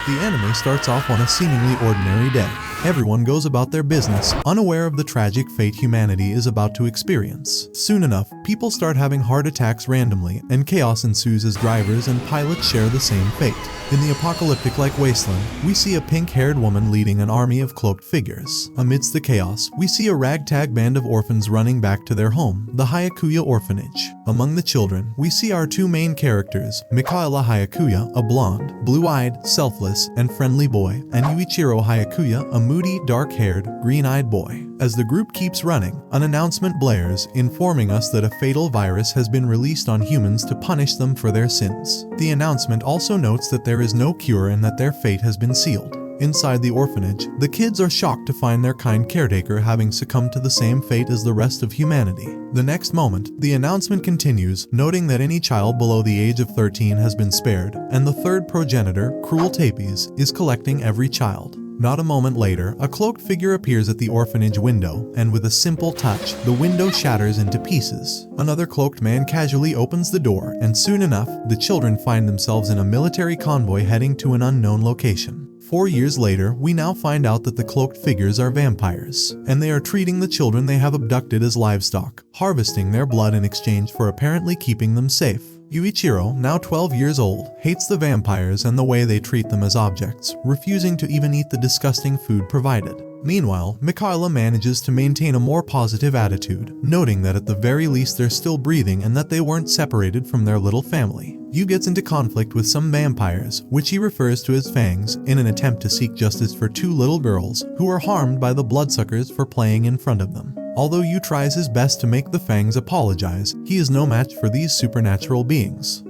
The anime starts off on a seemingly ordinary day. Everyone goes about their business, unaware of the tragic fate humanity is about to experience. Soon enough, people start having heart attacks randomly, and chaos ensues as drivers and pilots share the same fate. In the apocalyptic-like wasteland, we see a pink-haired woman leading an army of cloaked figures. Amidst the chaos, we see a ragtag band of orphans running back to their home, the Hyakuya orphanage. Among the children, we see our two main characters, Mikaela Hyakuya, a blonde, blue-eyed, selfless, and friendly boy, and Yuichiro Hyakuya, a moody, dark-haired, green-eyed boy. As the group keeps running, an announcement blares, informing us that a fatal virus has been released on humans to punish them for their sins. The announcement also notes that there is no cure and that their fate has been sealed. Inside the orphanage, the kids are shocked to find their kind caretaker having succumbed to the same fate as the rest of humanity. The next moment, the announcement continues, noting that any child below the age of 13 has been spared, and the third progenitor, Cruel Tapes, is collecting every child. Not a moment later, a cloaked figure appears at the orphanage window, and with a simple touch, the window shatters into pieces. Another cloaked man casually opens the door, and soon enough, the children find themselves in a military convoy heading to an unknown location. 4 years later, we now find out that the cloaked figures are vampires, and they are treating the children they have abducted as livestock, harvesting their blood in exchange for apparently keeping them safe. Yuichiro, now 12 years old, hates the vampires and the way they treat them as objects, refusing to even eat the disgusting food provided. Meanwhile, Mikaela manages to maintain a more positive attitude, noting that at the very least they're still breathing and that they weren't separated from their little family. Yuu gets into conflict with some vampires, which he refers to as fangs, in an attempt to seek justice for two little girls who are harmed by the bloodsuckers for playing in front of them. Although Yuu tries his best to make the fangs apologize, he is no match for these supernatural beings.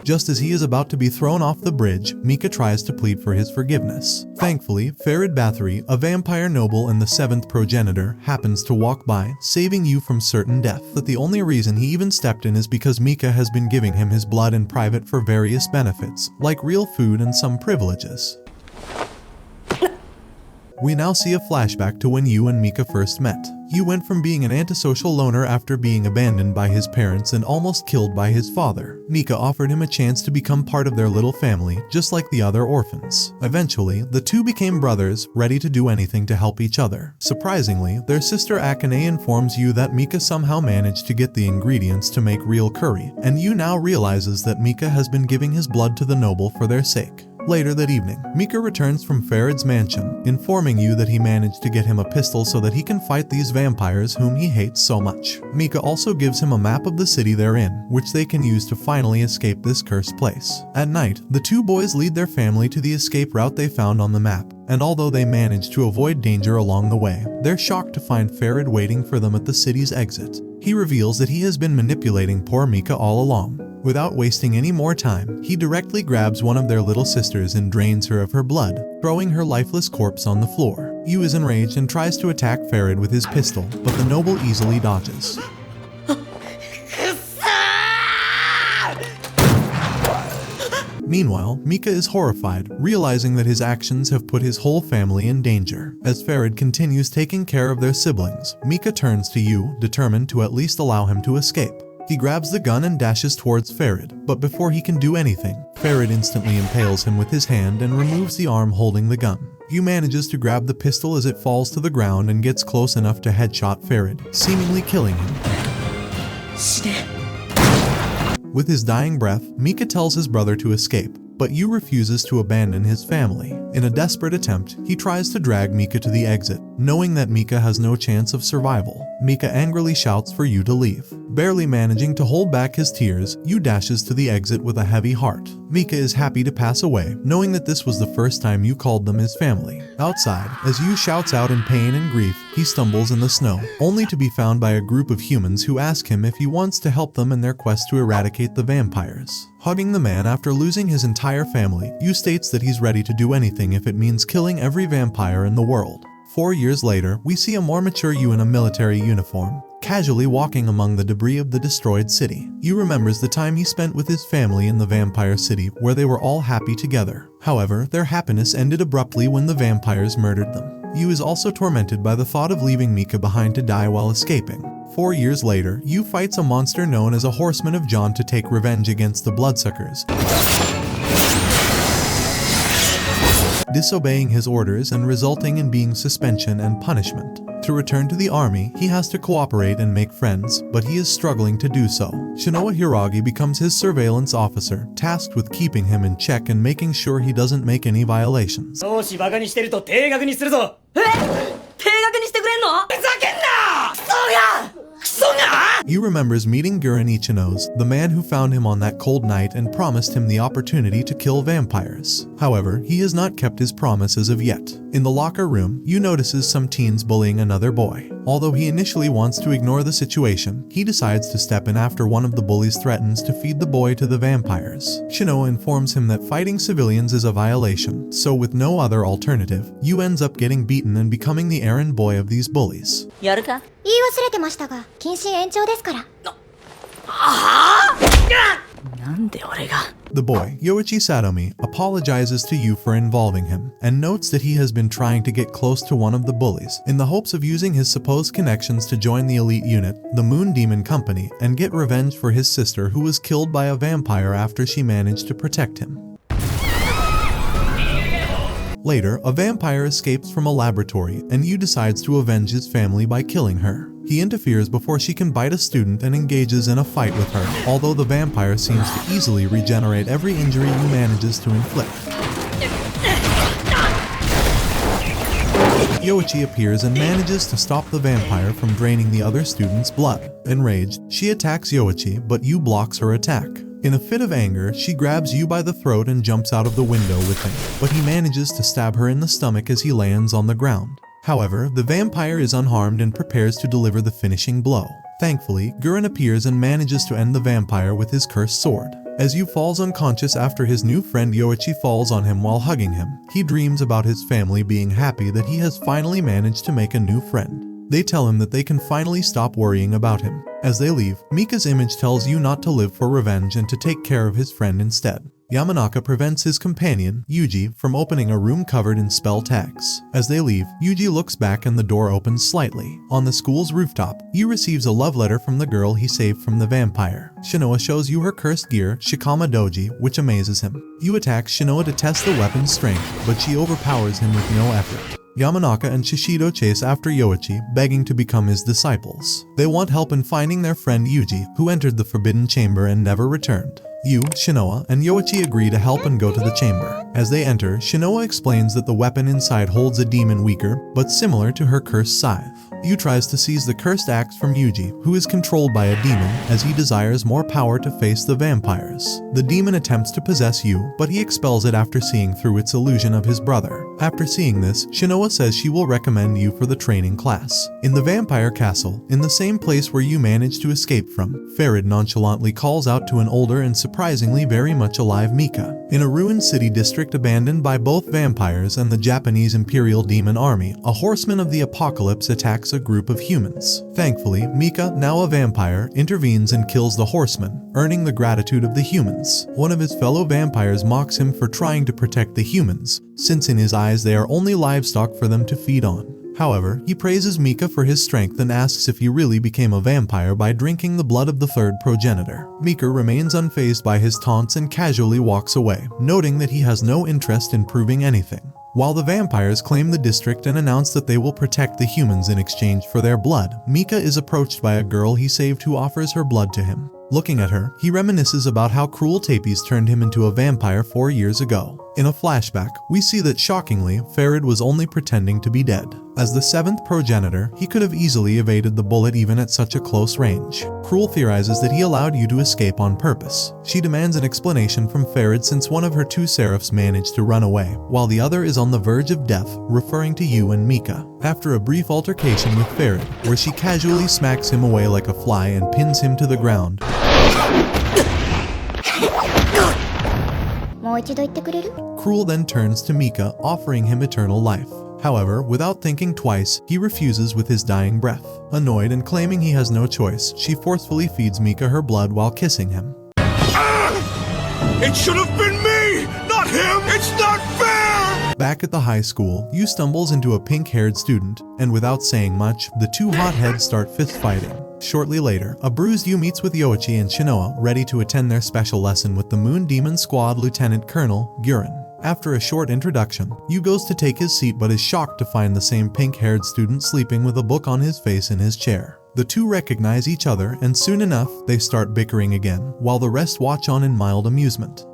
Just as he is about to be thrown off the bridge, Mika tries to plead for his forgiveness. Thankfully, Farid Bathory, a vampire noble and the seventh progenitor, happens to walk by, saving Yuu from certain death. But the only reason he even stepped in is because Mika has been giving him his blood in private for various benefits, like real food and some privileges. We now see a flashback to when Yuu and Mika first met. Yuu went from being an antisocial loner after being abandoned by his parents and almost killed by his father. Mika offered him a chance to become part of their little family, just like the other orphans. Eventually, the two became brothers, ready to do anything to help each other. Surprisingly, their sister Akane informs Yuu that Mika somehow managed to get the ingredients to make real curry, and Yuu now realizes that Mika has been giving his blood to the noble for their sake. Later that evening, Mika returns from Farid's mansion, informing Yuu that he managed to get him a pistol so that he can fight these vampires whom he hates so much. Mika also gives him a map of the city they're in, which they can use to finally escape this cursed place. At night, the two boys lead their family to the escape route they found on the map, and although they manage to avoid danger along the way, they're shocked to find Farid waiting for them at the city's exit. He reveals that he has been manipulating poor Mika all along. Without wasting any more time, he directly grabs one of their little sisters and drains her of her blood, throwing her lifeless corpse on the floor. Yuu is enraged and tries to attack Farid with his pistol, but the noble easily dodges. Meanwhile, Mika is horrified, realizing that his actions have put his whole family in danger. As Farid continues taking care of their siblings, Mika turns to Yuu, determined to at least allow him to escape. He grabs the gun and dashes towards Farid, but before he can do anything, Farid instantly impales him with his hand and removes the arm holding the gun. Yuu manages to grab the pistol as it falls to the ground and gets close enough to headshot Farid, seemingly killing him. With his dying breath, Mika tells his brother to escape, but Yuu refuses to abandon his family. In a desperate attempt, he tries to drag Mika to the exit, knowing that Mika has no chance of survival. Mika angrily shouts for Yuu to leave. Barely managing to hold back his tears, Yuu dashes to the exit with a heavy heart. Mika is happy to pass away, knowing that this was the first time Yuu called them his family. Outside, as Yuu shouts out in pain and grief, he stumbles in the snow, only to be found by a group of humans who ask him if he wants to help them in their quest to eradicate the vampires. Hugging the man after losing his entire family, Yuu states that he's ready to do anything if it means killing every vampire in the world. 4 years later, we see a more mature Yuu in a military uniform. casually walking among the debris of the destroyed city. Yuu remembers the time he spent with his family in the vampire city where they were all happy together. However, their happiness ended abruptly when the vampires murdered them. Yuu is also tormented by the thought of leaving Mika behind to die while escaping. 4 years later, Yuu fights a monster known as a Horseman of John to take revenge against the Bloodsuckers, disobeying his orders and resulting in being suspension and punishment. To return to the army, he has to cooperate and make friends, but he is struggling to do so. Shinoa Hiragi becomes his surveillance officer, tasked with keeping him in check and making sure he doesn't make any violations. Yuu remembers meeting Guren Ichino's, the man who found him on that cold night and promised him the opportunity to kill vampires. However, he has not kept his promise as of yet. In the locker room, Yuu notices some teens bullying another boy. Although he initially wants to ignore the situation, he decides to step in after one of the bullies threatens to feed the boy to the vampires. Shinoa informs him that fighting civilians is a violation, so with no other alternative, Yuu ends up getting beaten and becoming the errand boy of these bullies. やるか?言い忘れてましたが、謹慎延長ですから。なんで俺が? The boy, Yoichi Satomi, apologizes to Yuu for involving him, and notes that he has been trying to get close to one of the bullies, in the hopes of using his supposed connections to join the elite unit, the Moon Demon Company, and get revenge for his sister who was killed by a vampire after she managed to protect him. Later, a vampire escapes from a laboratory, and Yuu decides to avenge his family by killing her. He interferes before she can bite a student and engages in a fight with her, although the vampire seems to easily regenerate every injury Yuu manages to inflict. Yoichi appears and manages to stop the vampire from draining the other student's blood. Enraged, she attacks Yoichi, but Yuu blocks her attack. In a fit of anger, she grabs Yuu by the throat and jumps out of the window with him, but he manages to stab her in the stomach as he lands on the ground. However, the vampire is unharmed and prepares to deliver the finishing blow. Thankfully, Guren appears and manages to end the vampire with his cursed sword. As Yuu falls unconscious after his new friend Yoichi falls on him while hugging him, he dreams about his family being happy that he has finally managed to make a new friend. They tell him that they can finally stop worrying about him. As they leave, Mika's image tells Yuu not to live for revenge and to take care of his friend instead. Yamanaka prevents his companion, Yuji, from opening a room covered in spell tags. As they leave, Yuji looks back and the door opens slightly. On the school's rooftop, Yuu receives a love letter from the girl he saved from the vampire. Shinoa shows Yuu her cursed gear, Shikama Doji, which amazes him. Yuu attacks Shinoa to test the weapon's strength, but she overpowers him with no effort. Yamanaka and Shishido chase after Yoichi, begging to become his disciples. They want help in finding their friend Yuji, who entered the Forbidden Chamber and never returned. Yuu, Shinoa, and Yoichi agree to help and go to the chamber. As they enter, Shinoa explains that the weapon inside holds a demon weaker, but similar to her cursed scythe. Yuu tries to seize the cursed axe from Yuji, who is controlled by a demon, as he desires more power to face the vampires. The demon attempts to possess Yuu, but he expels it after seeing through its illusion of his brother. After seeing this, Shinoa says she will recommend Yuu for the training class. In the vampire castle, in the same place where Yuu managed to escape from, Farid nonchalantly calls out to an older and surprisingly very much alive Mika. In a ruined city district abandoned by both vampires and the Japanese Imperial Demon Army, a horseman of the apocalypse attacks a group of humans. Thankfully, Mika, now a vampire, intervenes and kills the horseman, earning the gratitude of the humans. One of his fellow vampires mocks him for trying to protect the humans, since in his eyes they are only livestock for them to feed on. However, he praises Mika for his strength and asks if he really became a vampire by drinking the blood of the third progenitor. Mika remains unfazed by his taunts and casually walks away, noting that he has no interest in proving anything. While the vampires claim the district and announce that they will protect the humans in exchange for their blood, Mika is approached by a girl he saved who offers her blood to him. Looking at her, he reminisces about how cruel Tapes turned him into a vampire 4 years ago. In a flashback, we see that shockingly, Farid was only pretending to be dead. As the seventh progenitor, he could have easily evaded the bullet even at such a close range. Cruel theorizes that he allowed you to escape on purpose. She demands an explanation from Farid since one of her two seraphs managed to run away, while the other is on the verge of death, referring to Yuu and Mika. After a brief altercation with Farid, where she casually smacks him away like a fly and pins him to the ground, Cruel then turns to Mika, offering him eternal life. However, without thinking twice, he refuses with his dying breath. Annoyed and claiming he has no choice, she forcefully feeds Mika her blood while kissing him. It should have been me, not him! It's not fair! Back at the high school, Yuu stumbles into a pink-haired student, and without saying much, the two hotheads start fist-fighting. Shortly later, a bruised Yuu meets with Yoichi and Shinoa, ready to attend their special lesson with the Moon Demon Squad Lieutenant Colonel, Guren. After a short introduction, Yuu goes to take his seat but is shocked to find the same pink-haired student sleeping with a book on his face in his chair. The two recognize each other, and soon enough, they start bickering again, while the rest watch on in mild amusement.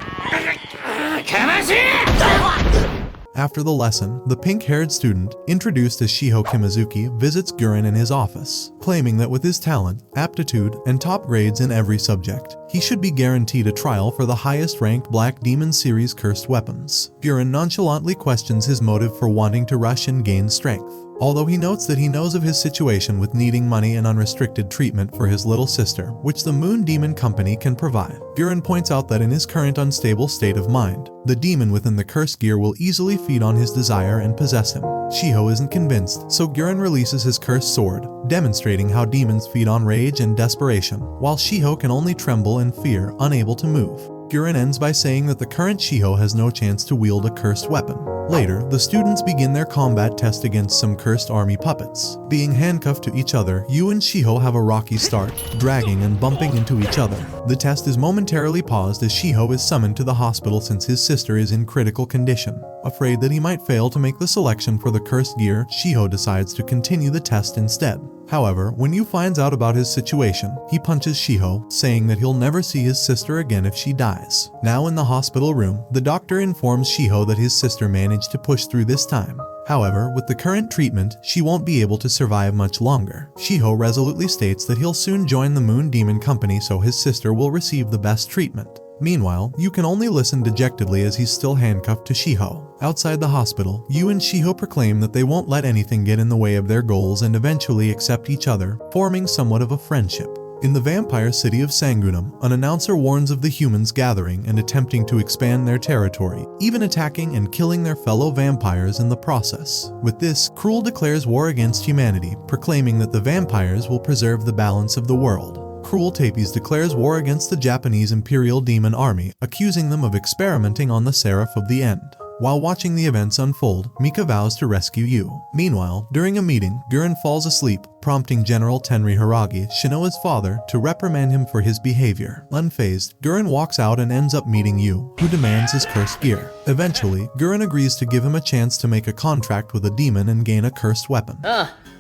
After the lesson, the pink-haired student, introduced as Shiho Kimazuki, visits Guren in his office, claiming that with his talent, aptitude, and top grades in every subject, he should be guaranteed a trial for the highest-ranked Black Demon Series cursed weapons. Guren nonchalantly questions his motive for wanting to rush and gain strength. Although he notes that he knows of his situation with needing money and unrestricted treatment for his little sister, which the Moon Demon Company can provide. Guren points out that in his current unstable state of mind, the demon within the cursed gear will easily feed on his desire and possess him. Shiho isn't convinced, so Guren releases his cursed sword, demonstrating how demons feed on rage and desperation, while Shiho can only tremble in fear, unable to move. Guren ends by saying that the current Shiho has no chance to wield a cursed weapon. Later, the students begin their combat test against some cursed army puppets. Being handcuffed to each other, Yuu and Shiho have a rocky start, dragging and bumping into each other. The test is momentarily paused as Shiho is summoned to the hospital since his sister is in critical condition. Afraid that he might fail to make the selection for the cursed gear, Shiho decides to continue the test instead. However, when Yuu finds out about his situation, he punches Shiho, saying that he'll never see his sister again if she dies. Now in the hospital room, the doctor informs Shiho that his sister managed to push through this time. However, with the current treatment, she won't be able to survive much longer. Shiho resolutely states that he'll soon join the Moon Demon Company so his sister will receive the best treatment. Meanwhile, Yuu can only listen dejectedly as he's still handcuffed to Shiho. Outside the hospital, Yuu and Shiho proclaim that they won't let anything get in the way of their goals and eventually accept each other, forming somewhat of a friendship. In the vampire city of Sangunam, an announcer warns of the humans gathering and attempting to expand their territory, even attacking and killing their fellow vampires in the process. With this, Cruel declares war against humanity, proclaiming that the vampires will preserve the balance of the world. Cruel Tapes declares war against the Japanese Imperial Demon Army, accusing them of experimenting on the Seraph of the End. While watching the events unfold, Mika vows to rescue Yuu. Meanwhile, during a meeting, Guren falls asleep, prompting General Tenri Hiragi, Shinoa's father, to reprimand him for his behavior. Unfazed, Guren walks out and ends up meeting Yuu, who demands his cursed gear. Eventually, Guren agrees to give him a chance to make a contract with a demon and gain a cursed weapon.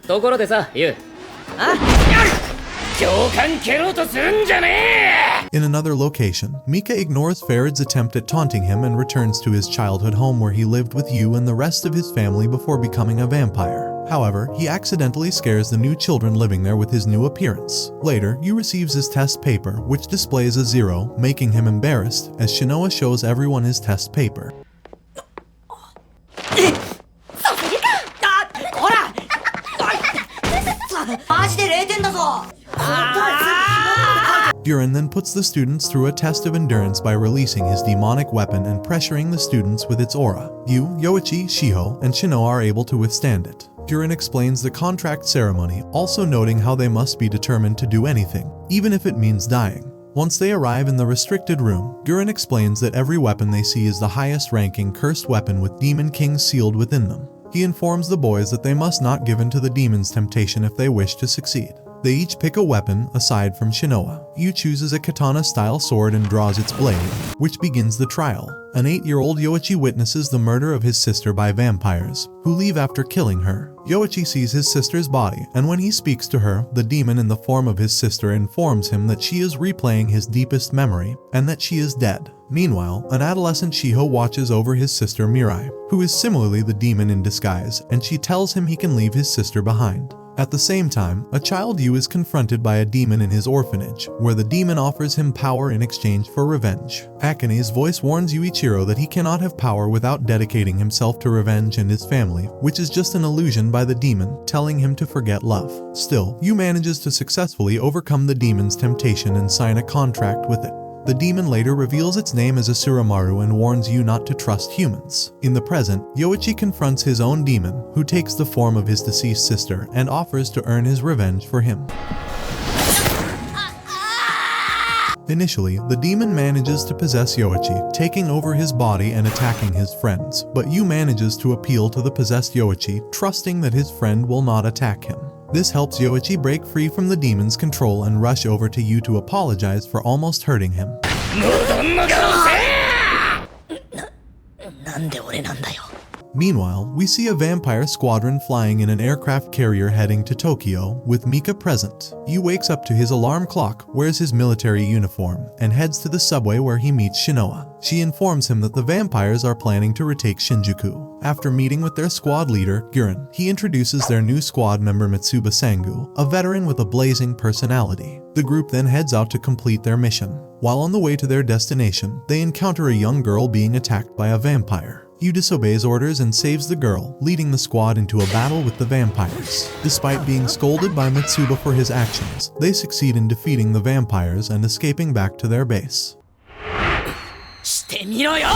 ところでさ、ユウ。共感蹴ろうとするんじゃねえ! In another location, Mika ignores Farid's attempt at taunting him and returns to his childhood home where he lived with Yuu and the rest of his family before becoming a vampire. However, he accidentally scares the new children living there with his new appearance. Later, Yuu receives his test paper, which displays a 0, making him embarrassed, as Shinoa shows everyone his test paper. Guren then puts the students through a test of endurance by releasing his demonic weapon and pressuring the students with its aura. Yuu, Yoichi, Shiho, and Shinoa are able to withstand it. Guren explains the contract ceremony, also noting how they must be determined to do anything, even if it means dying. Once they arrive in the restricted room, Guren explains that every weapon they see is the highest-ranking cursed weapon with Demon King sealed within them. He informs the boys that they must not give in to the demon's temptation if they wish to succeed. They each pick a weapon, aside from Shinoa. Yuu chooses a katana-style sword and draws its blade, which begins the trial. An 8-year-old Yoichi witnesses the murder of his sister by vampires, who leave after killing her. Yoichi sees his sister's body, and when he speaks to her, the demon in the form of his sister informs him that she is replaying his deepest memory, and that she is dead. Meanwhile, an adolescent Shiho watches over his sister Mirai, who is similarly the demon in disguise, and she tells him he can leave his sister behind. At the same time, a child Yuu is confronted by a demon in his orphanage, where the demon offers him power in exchange for revenge. Akane's voice warns Yuichiro that he cannot have power without dedicating himself to revenge and his family, which is just an illusion by the demon, telling him to forget love. Still, Yuu manages to successfully overcome the demon's temptation and sign a contract with it. The demon later reveals its name as Asuramaru and warns Yuu not to trust humans. In the present, Yoichi confronts his own demon, who takes the form of his deceased sister and offers to earn his revenge for him. Initially, the demon manages to possess Yoichi, taking over his body and attacking his friends, but Yuu manages to appeal to the possessed Yoichi, trusting that his friend will not attack him. This helps Yoichi break free from the demon's control and rush over to Yuu to apologize for almost hurting him. なんで俺なんだよ。 Meanwhile, we see a vampire squadron flying in an aircraft carrier heading to Tokyo, with Mika present. Yuu wakes up to his alarm clock, wears his military uniform, and heads to the subway where he meets Shinoa. She informs him that the vampires are planning to retake Shinjuku. After meeting with their squad leader, Guren, he introduces their new squad member Mitsuba Sangu, a veteran with a blazing personality. The group then heads out to complete their mission. While on the way to their destination, they encounter a young girl being attacked by a vampire. Yuu disobeys orders and saves the girl, leading the squad into a battle with the vampires. Despite being scolded by Mitsuba for his actions, they succeed in defeating the vampires and escaping back to their base. してみろよ。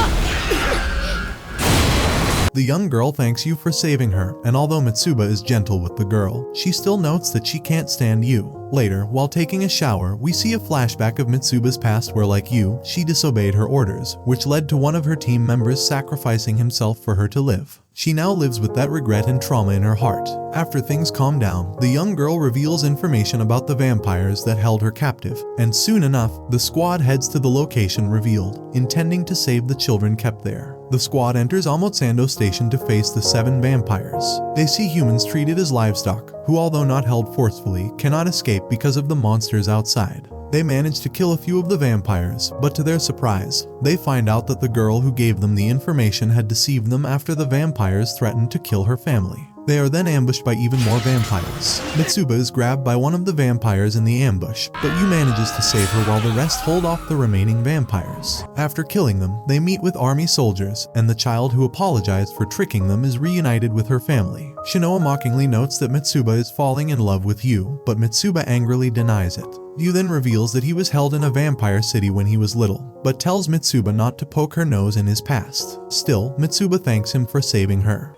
The young girl thanks Yuu for saving her, and although Mitsuba is gentle with the girl, she still notes that she can't stand Yuu. Later, while taking a shower, we see a flashback of Mitsuba's past where, like Yuu, she disobeyed her orders, which led to one of her team members sacrificing himself for her to live. She now lives with that regret and trauma in her heart. After things calm down, the young girl reveals information about the vampires that held her captive, and soon enough, the squad heads to the location revealed, intending to save the children kept there. The squad enters Omotsando Station to face the 7 vampires. They see humans treated as livestock, who although not held forcefully, cannot escape because of the monsters outside. They manage to kill a few of the vampires, but to their surprise, they find out that the girl who gave them the information had deceived them after the vampires threatened to kill her family. They are then ambushed by even more vampires. Mitsuba is grabbed by one of the vampires in the ambush, but Yuu manages to save her while the rest hold off the remaining vampires. After killing them, they meet with army soldiers, and the child who apologized for tricking them is reunited with her family. Shinoa mockingly notes that Mitsuba is falling in love with Yuu, but Mitsuba angrily denies it. Yuu then reveals that he was held in a vampire city when he was little, but tells Mitsuba not to poke her nose in his past. Still, Mitsuba thanks him for saving her.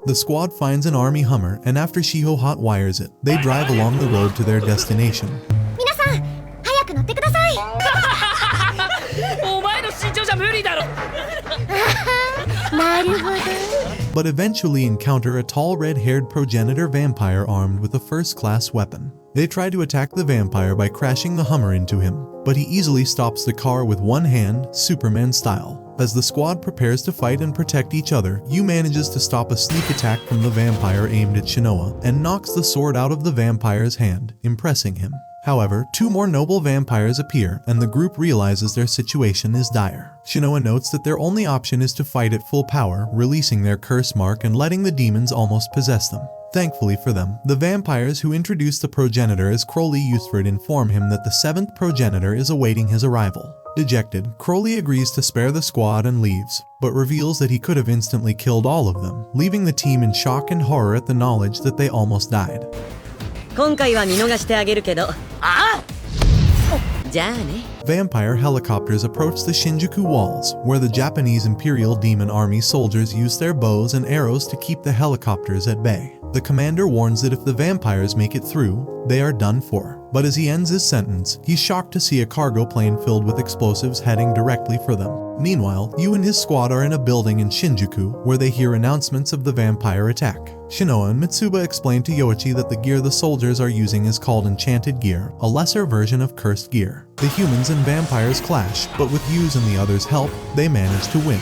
The squad finds an army Hummer, and after Shiho hot wires it, they drive along the road to their destination. 皆さん早く乗ってください。お前の身長じゃ無理だろ。なるほど。 But eventually encounter a tall red-haired progenitor vampire armed with a first-class weapon. They try to attack the vampire by crashing the Hummer into him, but he easily stops the car with one hand, Superman style. As the squad prepares to fight and protect each other, Yuu manages to stop a sneak attack from the vampire aimed at Shinoa and knocks the sword out of the vampire's hand, impressing him. However, 2 more noble vampires appear, and the group realizes their situation is dire. Shinoa notes that their only option is to fight at full power, releasing their curse mark and letting the demons almost possess them. Thankfully for them, the vampires who introduced the progenitor as Crowley Usford inform him that the 7th progenitor is awaiting his arrival. Dejected, Crowley agrees to spare the squad and leaves, but reveals that he could have instantly killed all of them, leaving the team in shock and horror at the knowledge that they almost died. 今回は見逃してあげるけど。ああ。じゃあね。 Vampire helicopters approach the Shinjuku walls, where the Japanese Imperial Demon Army soldiers use their bows and arrows to keep the helicopters at bay. The commander warns that if the vampires make it through, they are done for. But as he ends his sentence, he's shocked to see a cargo plane filled with explosives heading directly for them. Meanwhile, Yuu and his squad are in a building in Shinjuku, where they hear announcements of the vampire attack. Shinoa and Mitsuba explain to Yoichi that the gear the soldiers are using is called enchanted gear, a lesser version of cursed gear. The humans and vampires clash, but with Yuu's and the others' help, they manage to win.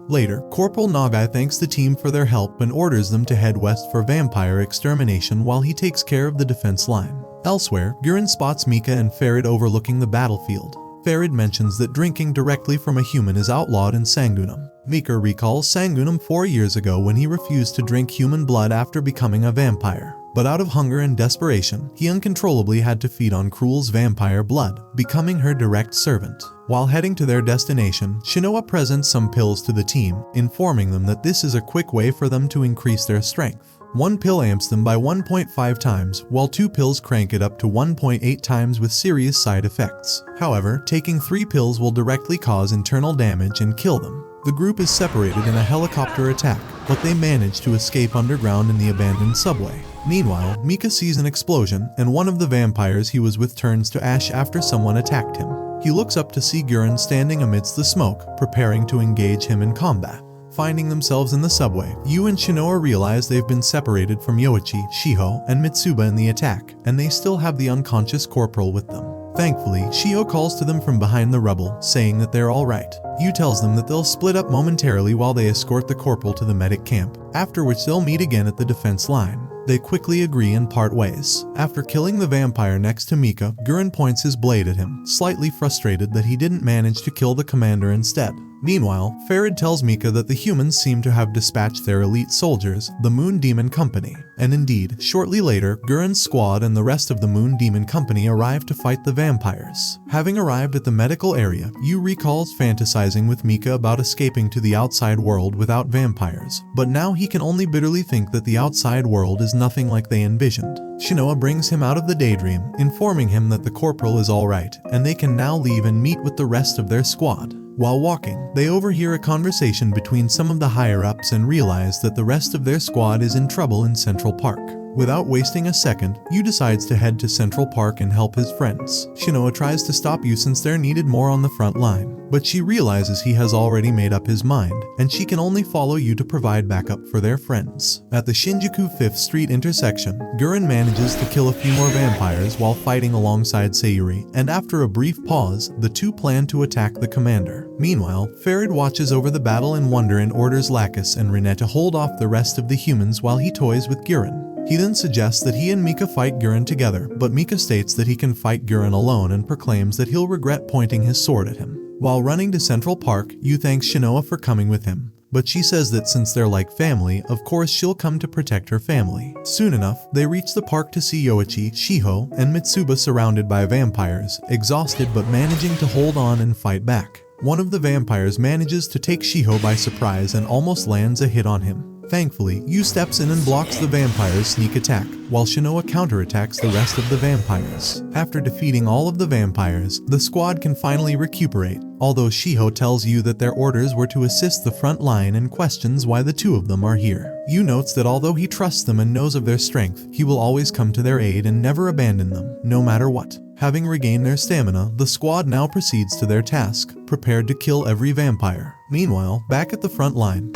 Later, Corporal Nagai thanks the team for their help and orders them to head west for vampire extermination while he takes care of the defense line. Elsewhere, Guren spots Mika and Farid overlooking the battlefield. Farid mentions that drinking directly from a human is outlawed in Sangunam. Mika recalls Sangunam 4 years ago when he refused to drink human blood after becoming a vampire. But out of hunger and desperation, he uncontrollably had to feed on Cruel's vampire blood, becoming her direct servant. While heading to their destination, Shinoa presents some pills to the team, informing them that this is a quick way for them to increase their strength. One pill amps them by 1.5 times, while 2 pills crank it up to 1.8 times with serious side effects. However, taking 3 pills will directly cause internal damage and kill them. The group is separated in a helicopter attack, but they manage to escape underground in the abandoned subway. Meanwhile, Mika sees an explosion, and one of the vampires he was with turns to ash after someone attacked him. He looks up to see Guren standing amidst the smoke, preparing to engage him in combat. Finding themselves in the subway, Yuu and Shinoa realize they've been separated from Yoichi, Shiho, and Mitsuba in the attack, and they still have the unconscious corporal with them. Thankfully, Shiho calls to them from behind the rubble, saying that they're alright. Yuu tells them that they'll split up momentarily while they escort the corporal to the medic camp, after which they'll meet again at the defense line. They quickly agree and part ways. After killing the vampire next to Mika, Guren points his blade at him, slightly frustrated that he didn't manage to kill the commander instead. Meanwhile, Farid tells Mika that the humans seem to have dispatched their elite soldiers, the Moon Demon Company. And indeed, shortly later, Guren's squad and the rest of the Moon Demon Company arrive to fight the vampires. Having arrived at the medical area, Yuu recalls fantasizing with Mika about escaping to the outside world without vampires, but now he can only bitterly think that the outside world is nothing like they envisioned. Shinoa brings him out of the daydream, informing him that the corporal is alright, and they can now leave and meet with the rest of their squad. While walking, they overhear a conversation between some of the higher-ups and realize that the rest of their squad is in trouble in Central Park. Without wasting a second, Yuu decides to head to Central Park and help his friends. Shinoa tries to stop Yuu since they're needed more on the front line, but she realizes he has already made up his mind, and she can only follow Yuu to provide backup for their friends. At the Shinjuku 5th Street intersection, Guren manages to kill a few more vampires while fighting alongside Sayuri, and after a brief pause, the two plan to attack the commander. Meanwhile, Farid watches over the battle in wonder and orders Lacus and Rinne to hold off the rest of the humans while he toys with Guren. He then suggests that he and Mika fight Guren together, but Mika states that he can fight Guren alone and proclaims that he'll regret pointing his sword at him. While running to Central Park, Yuu thanks Shinoa for coming with him, but she says that since they're like family, of course she'll come to protect her family. Soon enough, they reach the park to see Yoichi, Shiho, and Mitsuba surrounded by vampires, exhausted but managing to hold on and fight back. One of the vampires manages to take Shiho by surprise and almost lands a hit on him. Thankfully, Yuu steps in and blocks the vampire's sneak attack, while Shinoa counterattacks the rest of the vampires. After defeating all of the vampires, the squad can finally recuperate, although Shiho tells Yuu that their orders were to assist the front line and questions why the two of them are here. Yuu notes that although he trusts them and knows of their strength, he will always come to their aid and never abandon them, no matter what. Having regained their stamina, the squad now proceeds to their task, prepared to kill every vampire. Meanwhile, back at the front line,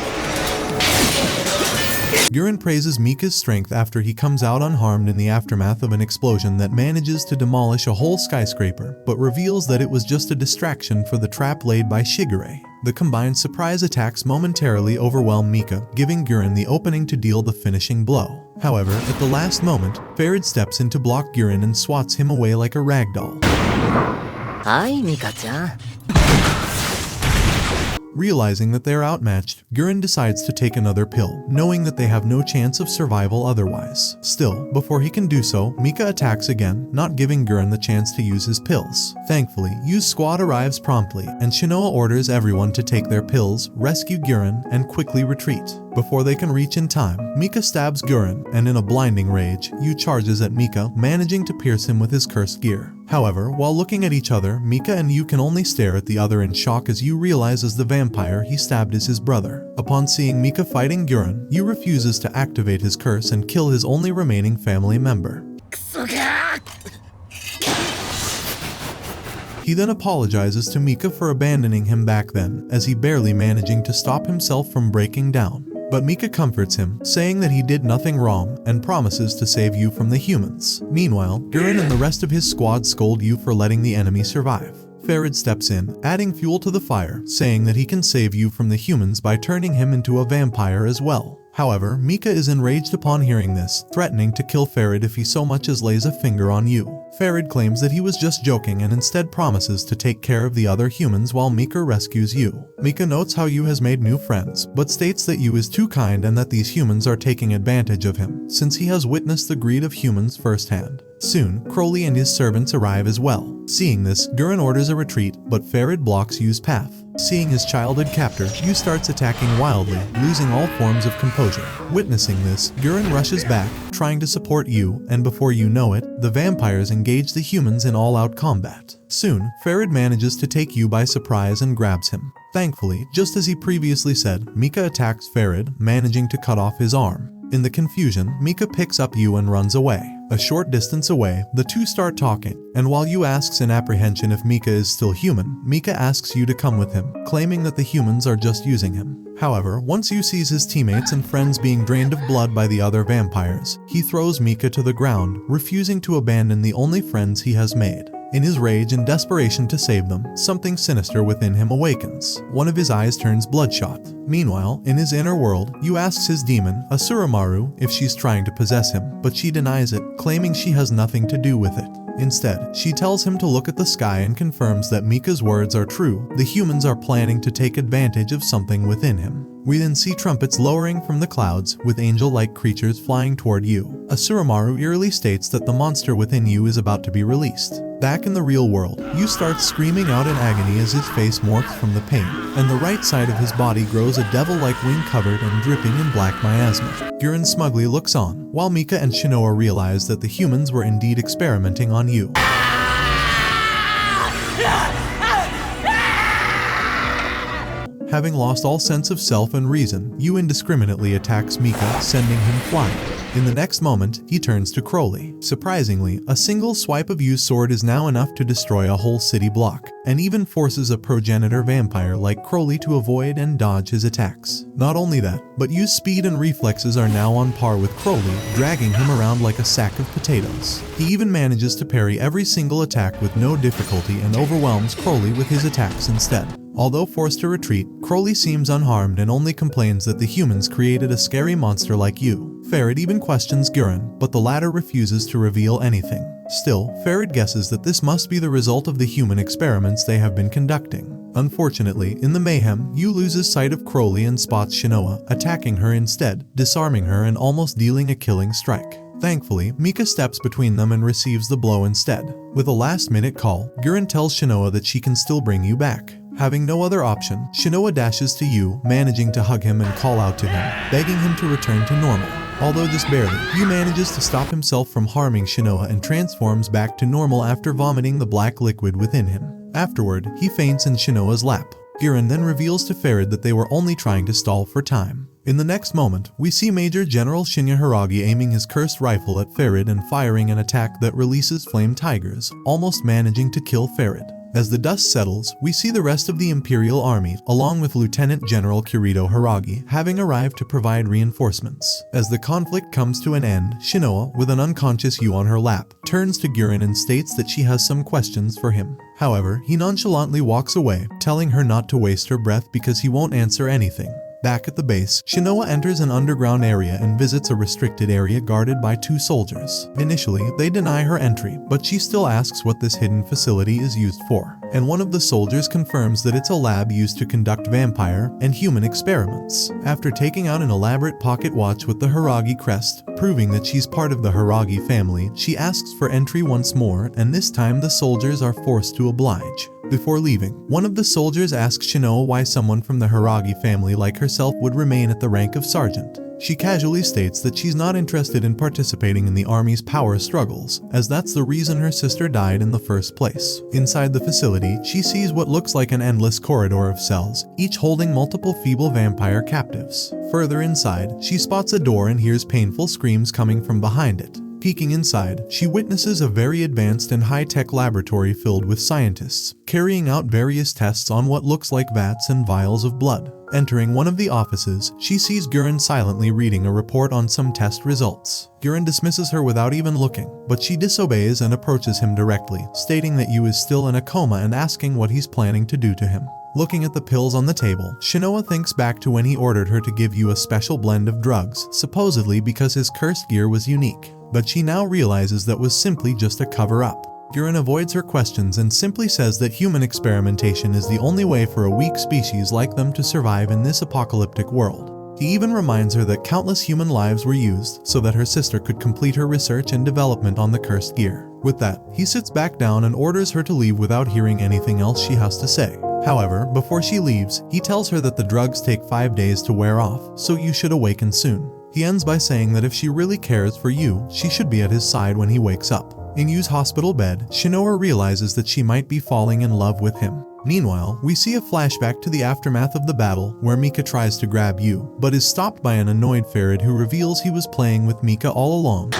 Guren praises Mika's strength after he comes out unharmed in the aftermath of an explosion that manages to demolish a whole skyscraper, but reveals that it was just a distraction for the trap laid by Shigure. The combined surprise attacks momentarily overwhelm Mika, giving Guren the opening to deal the finishing blow. However, at the last moment, Farid steps in to block Guren and swats him away like a ragdoll. Hi, Mika-chan. Realizing that they're outmatched, Guren decides to take another pill, knowing that they have no chance of survival otherwise. Still, before he can do so, Mika attacks again, not giving Guren the chance to use his pills. Thankfully, Yuu's squad arrives promptly, and Shinoa orders everyone to take their pills, rescue Guren, and quickly retreat. Before they can reach in time, Mika stabs Guren, and in a blinding rage, Yuu charges at Mika, managing to pierce him with his cursed gear. However, while looking at each other, Mika and Yuu can only stare at the other in shock as Yuu realizes the vampire he stabbed is his brother. Upon seeing Mika fighting Guren, Yuu refuses to activate his curse and kill his only remaining family member. He then apologizes to Mika for abandoning him back then, as he barely managing to stop himself from breaking down. But Mika comforts him, saying that he did nothing wrong and promises to save Yuu from the humans. Meanwhile, Guren and the rest of his squad scold Yuu for letting the enemy survive. Farid steps in, adding fuel to the fire, saying that he can save Yuu from the humans by turning him into a vampire as well. However, Mika is enraged upon hearing this, threatening to kill Farid if he so much as lays a finger on Yuu. Farid claims that he was just joking and instead promises to take care of the other humans while Mika rescues Yuu. Mika notes how Yuu has made new friends, but states that Yuu is too kind and that these humans are taking advantage of him, since he has witnessed the greed of humans firsthand. Soon, Crowley and his servants arrive as well. Seeing this, Guren orders a retreat, but Farid blocks Yuu's path. Seeing his childhood captor, Yuu starts attacking wildly, losing all forms of composure. Witnessing this, Guren rushes back, trying to support Yuu, and before you know it, the vampires engage the humans in all-out combat. Soon, Farid manages to take Yuu by surprise and grabs him. Thankfully, just as he previously said, Mika attacks Farid, managing to cut off his arm. In the confusion, Mika picks up Yuu and runs away. A short distance away, the two start talking, and while Yuu asks in apprehension if Mika is still human, Mika asks Yuu to come with him, claiming that the humans are just using him. However, once Yuu sees his teammates and friends being drained of blood by the other vampires, he throws Mika to the ground, refusing to abandon the only friends he has made. In his rage and desperation to save them, something sinister within him awakens. One of his eyes turns bloodshot. Meanwhile, in his inner world, Yuu asks his demon, Asuramaru, if she's trying to possess him, but she denies it, claiming she has nothing to do with it. Instead, she tells him to look at the sky and confirms that Mika's words are true. The humans are planning to take advantage of something within him. We then see trumpets lowering from the clouds, with angel-like creatures flying toward Yuu. Asuramaru eerily states that the monster within Yuu is about to be released. Back in the real world, Yuu starts screaming out in agony as his face morphs from the pain, and the right side of his body grows a devil-like wing covered and dripping in black miasma. Guren smugly looks on, while Mika and Shinoa realize that the humans were indeed experimenting on Yuu. Having lost all sense of self and reason, Yuu indiscriminately attacks Mika, sending him flying. In the next moment, he turns to Crowley. Surprisingly, a single swipe of Yuu's sword is now enough to destroy a whole city block, and even forces a progenitor vampire like Crowley to avoid and dodge his attacks. Not only that, but Yuu's speed and reflexes are now on par with Crowley, dragging him around like a sack of potatoes. He even manages to parry every single attack with no difficulty and overwhelms Crowley with his attacks instead. Although forced to retreat, Crowley seems unharmed and only complains that the humans created a scary monster like Yuu. Farid even questions Guren, but the latter refuses to reveal anything. Still, Farid guesses that this must be the result of the human experiments they have been conducting. Unfortunately, in the mayhem, Yuu loses sight of Crowley and spots Shinoa, attacking her instead, disarming her and almost dealing a killing strike. Thankfully, Mika steps between them and receives the blow instead. With a last-minute call, Guren tells Shinoa that she can still bring Yuu back. Having no other option, Shinoa dashes to Yuu, managing to hug him and call out to him, begging him to return to normal. Although just barely, Yuu manages to stop himself from harming Shinoa and transforms back to normal after vomiting the black liquid within him. Afterward, he faints in Shinoa's lap. Guren then reveals to Farid that they were only trying to stall for time. In the next moment, we see Major General Shinya Hiragi aiming his cursed rifle at Farid and firing an attack that releases flame tigers, almost managing to kill Farid. As the dust settles, we see the rest of the Imperial Army, along with Lieutenant General Kirito Hiragi, having arrived to provide reinforcements. As the conflict comes to an end, Shinoa, with an unconscious Yuu on her lap, turns to Guren and states that she has some questions for him. However, he nonchalantly walks away, telling her not to waste her breath because he won't answer anything. Back at the base, Shinoa enters an underground area and visits a restricted area guarded by two soldiers. Initially, they deny her entry, but she still asks what this hidden facility is used for. And one of the soldiers confirms that it's a lab used to conduct vampire and human experiments. After taking out an elaborate pocket watch with the Hiragi crest, proving that she's part of the Hiragi family, she asks for entry once more, and this time the soldiers are forced to oblige. Before leaving, one of the soldiers asks Shinoa why someone from the Hiragi family like herself would remain at the rank of sergeant. She casually states that she's not interested in participating in the army's power struggles, as that's the reason her sister died in the first place. Inside the facility, she sees what looks like an endless corridor of cells, each holding multiple feeble vampire captives. Further inside, she spots a door and hears painful screams coming from behind it. Peeking inside, she witnesses a very advanced and high-tech laboratory filled with scientists, carrying out various tests on what looks like vats and vials of blood. Entering one of the offices, she sees Guren silently reading a report on some test results. Guren dismisses her without even looking, but she disobeys and approaches him directly, stating that Yuu is still in a coma and asking what he's planning to do to him. Looking at the pills on the table, Shinoa thinks back to when he ordered her to give Yuu a special blend of drugs, supposedly because his cursed gear was unique. But she now realizes that was simply just a cover-up. Guren avoids her questions and simply says that human experimentation is the only way for a weak species like them to survive in this apocalyptic world. He even reminds her that countless human lives were used so that her sister could complete her research and development on the cursed gear. With that, he sits back down and orders her to leave without hearing anything else she has to say. However, before she leaves, he tells her that the drugs take 5 days to wear off, so Yuu should awaken soon. He ends by saying that if she really cares for Yuu, she should be at his side when he wakes up. In Yuu's hospital bed, Shinoa realizes that she might be falling in love with him. Meanwhile, we see a flashback to the aftermath of the battle where Mika tries to grab Yuu, but is stopped by an annoyed ferret who reveals he was playing with Mika all along,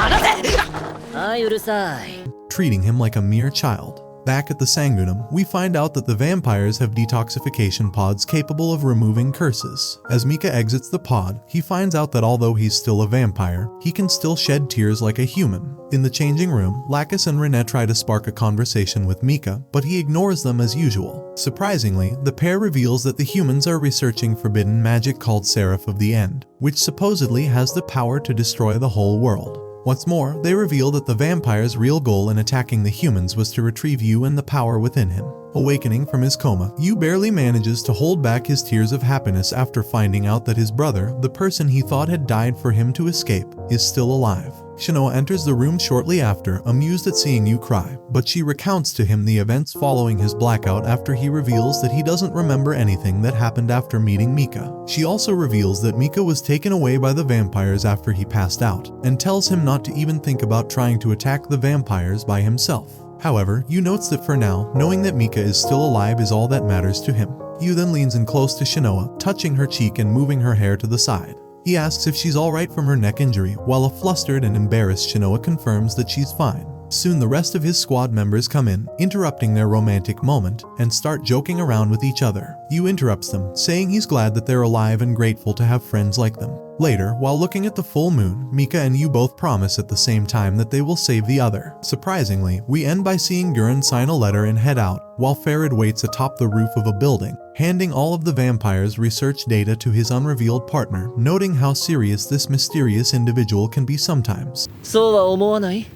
treating him like a mere child. Back at the Sangunum, we find out that the vampires have detoxification pods capable of removing curses. As Mika exits the pod, he finds out that although he's still a vampire, he can still shed tears like a human. In the changing room, Lacus and Rene try to spark a conversation with Mika, but he ignores them as usual. Surprisingly, the pair reveals that the humans are researching forbidden magic called Seraph of the End, which supposedly has the power to destroy the whole world. What's more, they reveal that the vampire's real goal in attacking the humans was to retrieve Yuu and the power within him. Awakening from his coma, Yuu barely manages to hold back his tears of happiness after finding out that his brother, the person he thought had died for him to escape, is still alive. Shinoa enters the room shortly after, amused at seeing Yuu cry, but she recounts to him the events following his blackout after he reveals that he doesn't remember anything that happened after meeting Mika. She also reveals that Mika was taken away by the vampires after he passed out, and tells him not to even think about trying to attack the vampires by himself. However, Yuu notes that for now, knowing that Mika is still alive is all that matters to him. Yuu then leans in close to Shinoa, touching her cheek and moving her hair to the side. He asks if she's alright from her neck injury, while a flustered and embarrassed Shinoa confirms that she's fine. Soon the rest of his squad members come in, interrupting their romantic moment, and start joking around with each other. Yuu interrupts them, saying he's glad that they're alive and grateful to have friends like them. Later, while looking at the full moon, Mika and Yuu both promise at the same time that they will save the other. Surprisingly, we end by seeing Guren sign a letter and head out, while Farad waits atop the roof of a building, handing all of the vampires' research data to his unrevealed partner, noting how serious this mysterious individual can be sometimes. そうは思わない?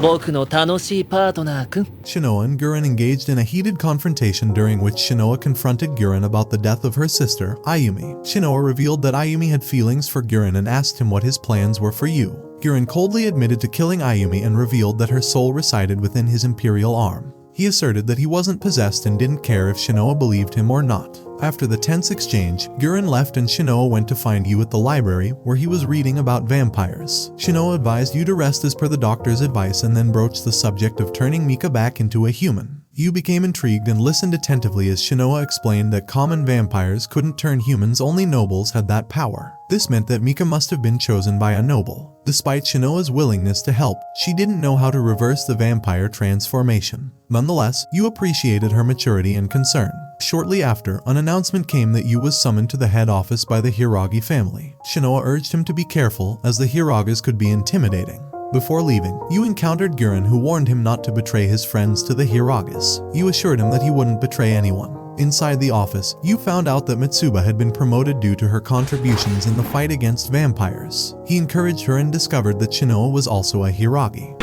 僕の楽しいパートナーくん。 Shinoa and Guren engaged in a heated confrontation during which Shinoa confronted Guren about the death of her sister, Ayumi. Shinoa revealed that Ayumi had feelings for Guren and asked him what his plans were for Yuu. Guren coldly admitted to killing Ayumi and revealed that her soul resided within his imperial arm. He asserted that he wasn't possessed and didn't care if Shinoa believed him or not. After the tense exchange, Guren left and Shinoa went to find Yuu at the library, where he was reading about vampires. Shinoa advised Yuu to rest as per the doctor's advice and then broached the subject of turning Mika back into a human. Yuu became intrigued and listened attentively as Shinoa explained that common vampires couldn't turn humans, only nobles had that power. This meant that Mika must have been chosen by a noble. Despite Shinoa's willingness to help, she didn't know how to reverse the vampire transformation. Nonetheless, Yuu appreciated her maturity and concern. Shortly after, an announcement came that Yuu was summoned to the head office by the Hiragi family. Shinoa urged him to be careful, as the Hiragas could be intimidating. Before leaving, Yuu encountered Guren, who warned him not to betray his friends to the Hiragas. Yuu assured him that he wouldn't betray anyone. Inside the office, Yuu found out that Mitsuba had been promoted due to her contributions in the fight against vampires. He encouraged her and discovered that Shinoa was also a Hiragi.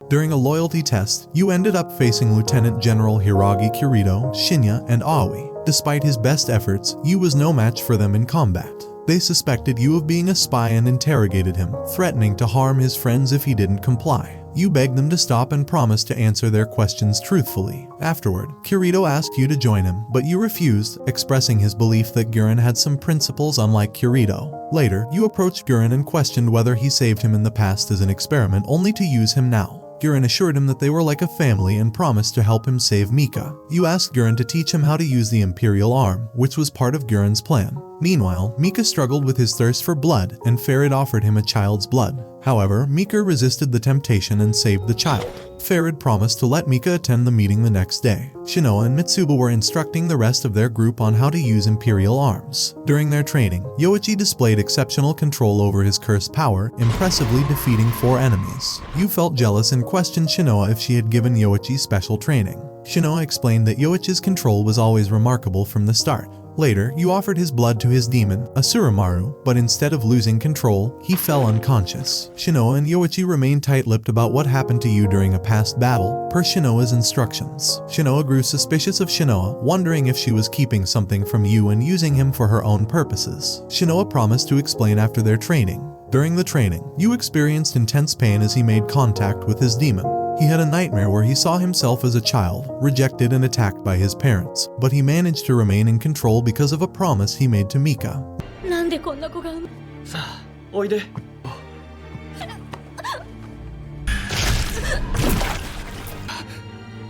During a loyalty test, Yuu ended up facing Lieutenant General Hiragi Kirito, Shinya, and Aoi. Despite his best efforts, Yuu was no match for them in combat. They suspected Yuu of being a spy and interrogated him, threatening to harm his friends if he didn't comply. Yuu begged them to stop and promised to answer their questions truthfully. Afterward, Kirito asked Yuu to join him, but Yuu refused, expressing his belief that Guren had some principles unlike Kirito. Later, Yuu approached Guren and questioned whether he saved him in the past as an experiment, only to use him now. Guren assured him that they were like a family and promised to help him save Mika. Yuu asked Guren to teach him how to use the Imperial Arm, which was part of Guren's plan. Meanwhile, Mika struggled with his thirst for blood, and Farad offered him a child's blood. However, Mika resisted the temptation and saved the child. Farad promised to let Mika attend the meeting the next day. Shinoa and Mitsuba were instructing the rest of their group on how to use Imperial arms. During their training, Yoichi displayed exceptional control over his cursed power, impressively defeating 4 enemies. Yuu felt jealous and questioned Shinoa if she had given Yoichi special training. Shinoa explained that Yoichi's control was always remarkable from the start. Later, Yuu offered his blood to his demon, Asuramaru, but instead of losing control, he fell unconscious. Shinoa and Yoichi remained tight-lipped about what happened to Yuu during a past battle, per Shinoa's instructions. Shinoa grew suspicious of Shinoa, wondering if she was keeping something from Yuu and using him for her own purposes. Shinoa promised to explain after their training. During the training, Yuu experienced intense pain as he made contact with his demon. He had a nightmare where he saw himself as a child, rejected and attacked by his parents, but he managed to remain in control because of a promise he made to Mika. なんでこんな子がさあおいで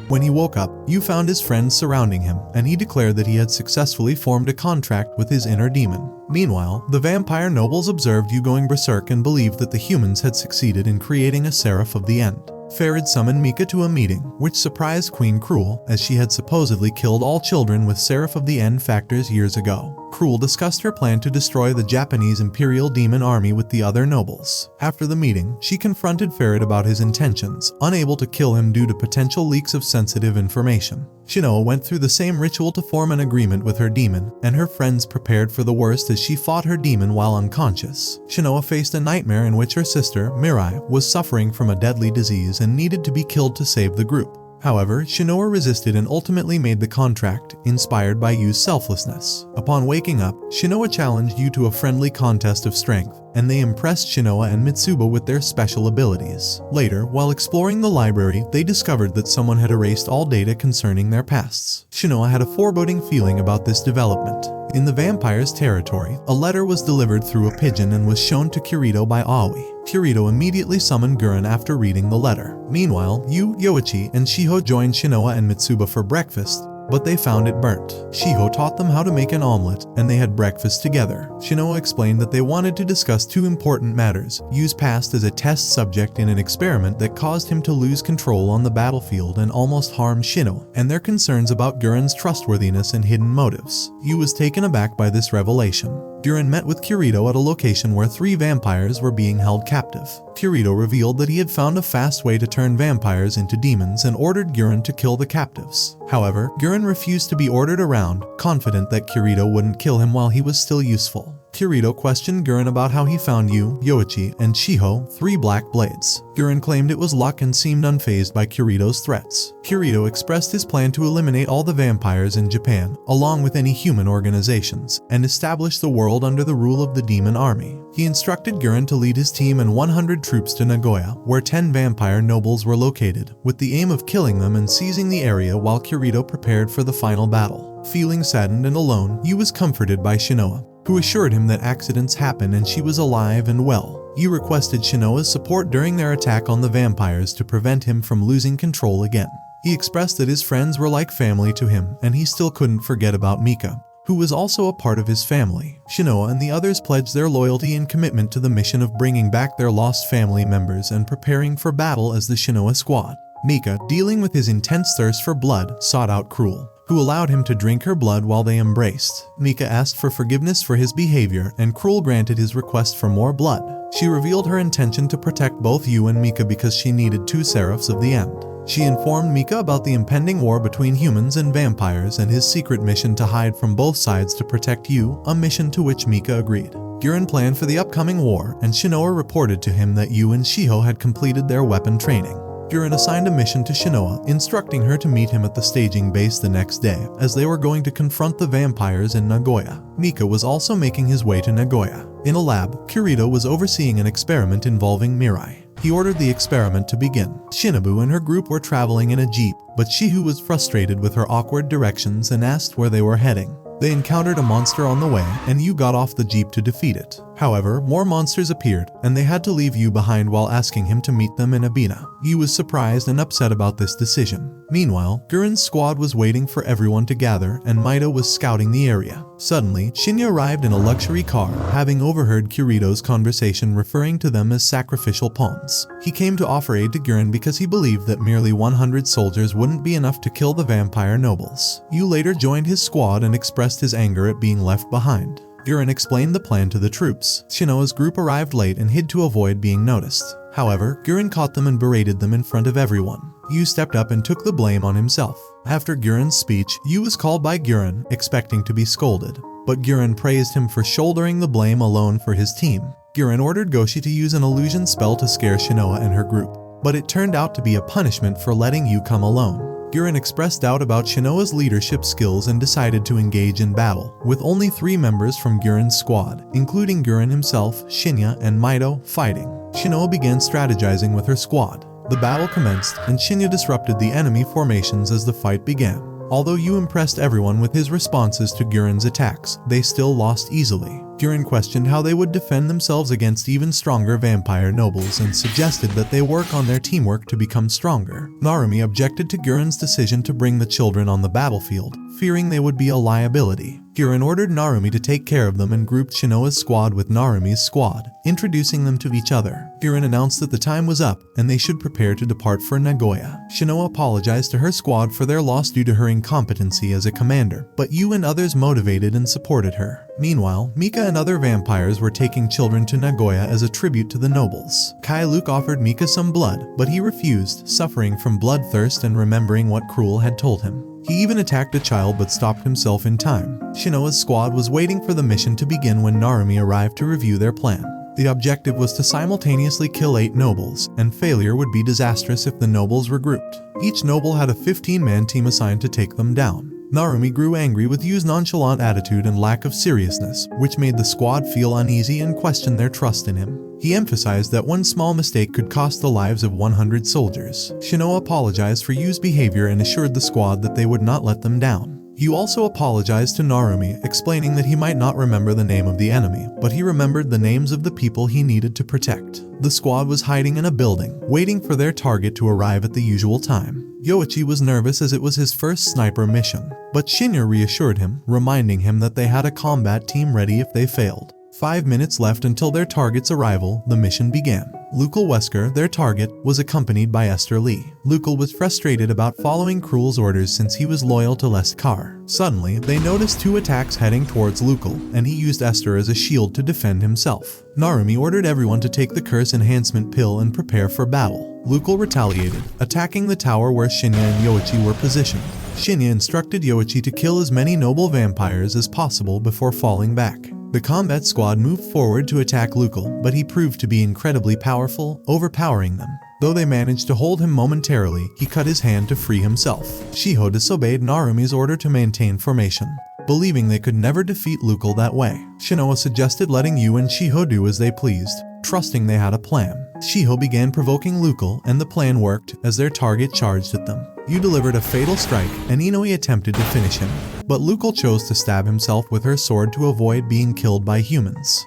When he woke up, Yuu found his friends surrounding him, and he declared that he had successfully formed a contract with his inner demon. Meanwhile, the vampire nobles observed Yuu going berserk and believed that the humans had succeeded in creating a seraph of the end. Farid summoned Mika to a meeting, which surprised Queen Cruel, as she had supposedly killed all children with Seraph of the End factors years ago. Cruel discussed her plan to destroy the Japanese Imperial Demon Army with the other nobles. After the meeting, she confronted Farid about his intentions, unable to kill him due to potential leaks of sensitive information. Shinoa went through the same ritual to form an agreement with her demon, and her friends prepared for the worst as she fought her demon while unconscious. Shinoa faced a nightmare in which her sister, Mirai, was suffering from a deadly disease and needed to be killed to save the group. However, Shinoa resisted and ultimately made the contract, inspired by Yuu's selflessness. Upon waking up, Shinoa challenged Yuu to a friendly contest of strength, and they impressed Shinoa and Mitsuba with their special abilities. Later, while exploring the library, they discovered that someone had erased all data concerning their pasts. Shinoa had a foreboding feeling about this development. In the vampire's territory, a letter was delivered through a pigeon and was shown to Kirito by Aoi. Kirito immediately summoned Guren after reading the letter. Meanwhile, Yuu, Yoichi, and Shiho joined Shinoa and Mitsuba for breakfast, but they found it burnt. Shiho taught them how to make an omelet, and they had breakfast together. Shinoa explained that they wanted to discuss two important matters: Yuu's past as a test subject in an experiment that caused him to lose control on the battlefield and almost harm Shinoa, and their concerns about Guren's trustworthiness and hidden motives. Yuu was taken aback by this revelation. Guren met with Kirito at a location where 3 vampires were being held captive. Kirito revealed that he had found a fast way to turn vampires into demons and ordered Guren to kill the captives. However, Guren refused to be ordered around, confident that Kirito wouldn't kill him while he was still useful. Kirito questioned Guren about how he found Yuu, Yoichi, and Shiho 3 black blades. Guren claimed it was luck and seemed unfazed by Kirito's threats. Kirito expressed his plan to eliminate all the vampires in Japan, along with any human organizations, and establish the world under the rule of the demon army. He instructed Guren to lead his team and 100 troops to Nagoya, where 10 vampire nobles were located, with the aim of killing them and seizing the area while Kirito prepared for the final battle. Feeling saddened and alone, Yuu was comforted by Shinoa, who assured him that accidents happen and she was alive and well. Yuu requested Shinoa's support during their attack on the vampires to prevent him from losing control again. He expressed that his friends were like family to him, and he still couldn't forget about Mika, who was also a part of his family. Shinoa and the others pledged their loyalty and commitment to the mission of bringing back their lost family members and preparing for battle as the Shinoa squad. Mika, dealing with his intense thirst for blood, sought out Cruel, who allowed him to drink her blood while they embraced. Mika asked for forgiveness for his behavior, and Cruel granted his request for more blood. She revealed her intention to protect both Yuu and Mika because she needed 2 seraphs of the end. She informed Mika about the impending war between humans and vampires and his secret mission to hide from both sides to protect Yuu, a mission to which Mika agreed. Guren planned for the upcoming war, and Shinoa reported to him that Yuu and Shiho had completed their weapon training. Guren assigned a mission to Shinoa, instructing her to meet him at the staging base the next day, as they were going to confront the vampires in Nagoya. Mika was also making his way to Nagoya. In a lab, Kirito was overseeing an experiment involving Mirai. He ordered the experiment to begin. Shinobu and her group were traveling in a jeep, but Shihu was frustrated with her awkward directions and asked where they were heading. They encountered a monster on the way, and Yuu got off the jeep to defeat it. However, more monsters appeared, and they had to leave Yuu behind while asking him to meet them in Abina. Yuu was surprised and upset about this decision. Meanwhile, Guren's squad was waiting for everyone to gather, and Maito was scouting the area. Suddenly, Shinya arrived in a luxury car, having overheard Kirito's conversation referring to them as sacrificial pawns. He came to offer aid to Guren because he believed that merely 100 soldiers wouldn't be enough to kill the vampire nobles. Yuu later joined his squad and expressed his anger at being left behind. Guren explained the plan to the troops. Shinoa's group arrived late and hid to avoid being noticed. However, Guren caught them and berated them in front of everyone. Yuu stepped up and took the blame on himself. After Guren's speech, Yuu was called by Guren, expecting to be scolded. But Guren praised him for shouldering the blame alone for his team. Guren ordered Goshi to use an illusion spell to scare Shinoa and her group, but it turned out to be a punishment for letting Yuu come alone. Guren expressed doubt about Shinoa's leadership skills and decided to engage in battle, with only 3 members from Guren's squad, including Guren himself, Shinya, and Maito, fighting. Shinoa began strategizing with her squad. The battle commenced, and Shinya disrupted the enemy formations as the fight began. Although Yuu impressed everyone with his responses to Guren's attacks, they still lost easily. Guren questioned how they would defend themselves against even stronger vampire nobles and suggested that they work on their teamwork to become stronger. Narumi objected to Guren's decision to bring the children on the battlefield, fearing they would be a liability. Guren ordered Narumi to take care of them and grouped Shinoa's squad with Narumi's squad, introducing them to each other. Guren announced that the time was up and they should prepare to depart for Nagoya. Shinoa apologized to her squad for their loss due to her incompetency as a commander, but Yuu and others motivated and supported her. Meanwhile, Mika and other vampires were taking children to Nagoya as a tribute to the nobles. Kai Luke offered Mika some blood, but he refused, suffering from bloodthirst and remembering what Cruel had told him. He even attacked a child but stopped himself in time. Shinoa's squad was waiting for the mission to begin when Narumi arrived to review their plan. The objective was to simultaneously kill 8 nobles, and failure would be disastrous if the nobles were grouped. Each noble had a 15-man team assigned to take them down. Narumi grew angry with Yuu's nonchalant attitude and lack of seriousness, which made the squad feel uneasy and question their trust in him. He emphasized that one small mistake could cost the lives of 100 soldiers. Shinoa apologized for Yuu's behavior and assured the squad that they would not let them down. Yuu also apologized to Narumi, explaining that he might not remember the name of the enemy, but he remembered the names of the people he needed to protect. The squad was hiding in a building, waiting for their target to arrive at the usual time. Yoichi was nervous as it was his first sniper mission, but Shinya reassured him, reminding him that they had a combat team ready if they failed. 5 minutes left until their target's arrival, the mission began. Lukal Wesker, their target, was accompanied by Esther Lee. Lukal was frustrated about following Cruel's orders since he was loyal to Leskar. Suddenly, they noticed 2 attacks heading towards Lukal, and he used Esther as a shield to defend himself. Narumi ordered everyone to take the curse enhancement pill and prepare for battle. Lukal retaliated, attacking the tower where Shinya and Yoichi were positioned. Shinya instructed Yoichi to kill as many noble vampires as possible before falling back. The combat squad moved forward to attack Lukal, but he proved to be incredibly powerful, overpowering them. Though they managed to hold him momentarily, he cut his hand to free himself. Shiho disobeyed Narumi's order to maintain formation, believing they could never defeat Lukal that way. Shinoa suggested letting Yuu and Shiho do as they pleased, trusting they had a plan. Shiho began provoking Lukal, and the plan worked as their target charged at them. Yuu delivered a fatal strike, and Inoue attempted to finish him, but Lukal chose to stab himself with her sword to avoid being killed by humans.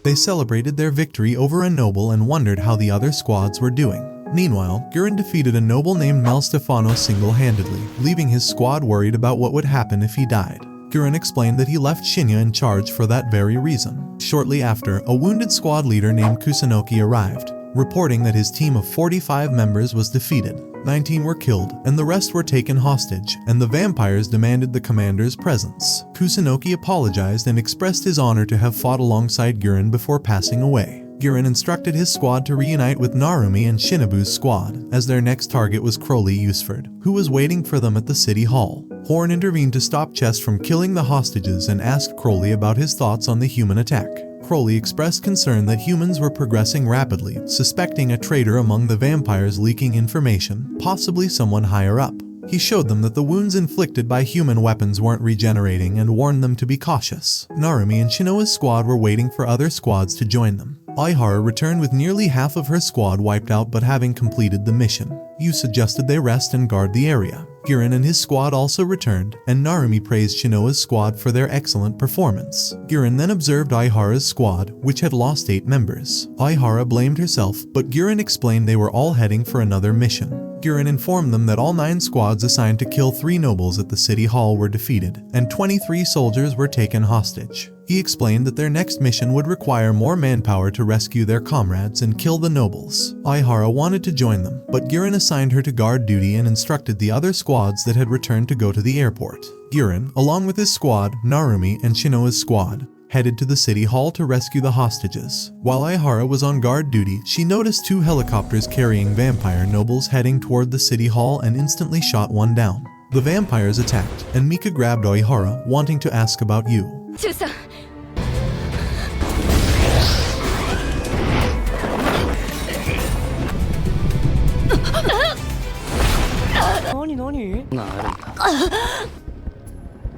They celebrated their victory over a noble and wondered how the other squads were doing. Meanwhile, Guren defeated a noble named Mel Stefano single-handedly, leaving his squad worried about what would happen if he died. Guren explained that he left Shinya in charge for that very reason. Shortly after, a wounded squad leader named Kusunoki arrived, reporting that his team of 45 members was defeated. 19 were killed, and the rest were taken hostage, and the vampires demanded the commander's presence. Kusunoki apologized and expressed his honor to have fought alongside Guren before passing away. Guren instructed his squad to reunite with Narumi and Shinobu's squad, as their next target was Crowley Usford, who was waiting for them at the city hall. Horn intervened to stop Chess from killing the hostages and asked Crowley about his thoughts on the human attack. Crowley expressed concern that humans were progressing rapidly, suspecting a traitor among the vampires leaking information, possibly someone higher up. He showed them that the wounds inflicted by human weapons weren't regenerating and warned them to be cautious. Narumi and Shinoa's squad were waiting for other squads to join them. Aihara returned with nearly half of her squad wiped out but having completed the mission. Yuu suggested they rest and guard the area. Guren and his squad also returned, and Narumi praised Shinoa's squad for their excellent performance. Guren then observed Aihara's squad, which had lost 8 members. Aihara blamed herself, but Guren explained they were all heading for another mission. Guren informed them that all 9 squads assigned to kill 3 nobles at the city hall were defeated, and 23 soldiers were taken hostage. He explained that their next mission would require more manpower to rescue their comrades and kill the nobles. Aihara wanted to join them, but Guren assigned her to guard duty and instructed the other squads that had returned to go to the airport. Guren, along with his squad, Narumi, and Shinoa's squad, headed to the city hall to rescue the hostages. While Aihara was on guard duty, she noticed 2 helicopters carrying vampire nobles heading toward the city hall and instantly shot one down. The vampires attacked, and Mika grabbed Aihara, wanting to ask about Yuu. 何があるんだ。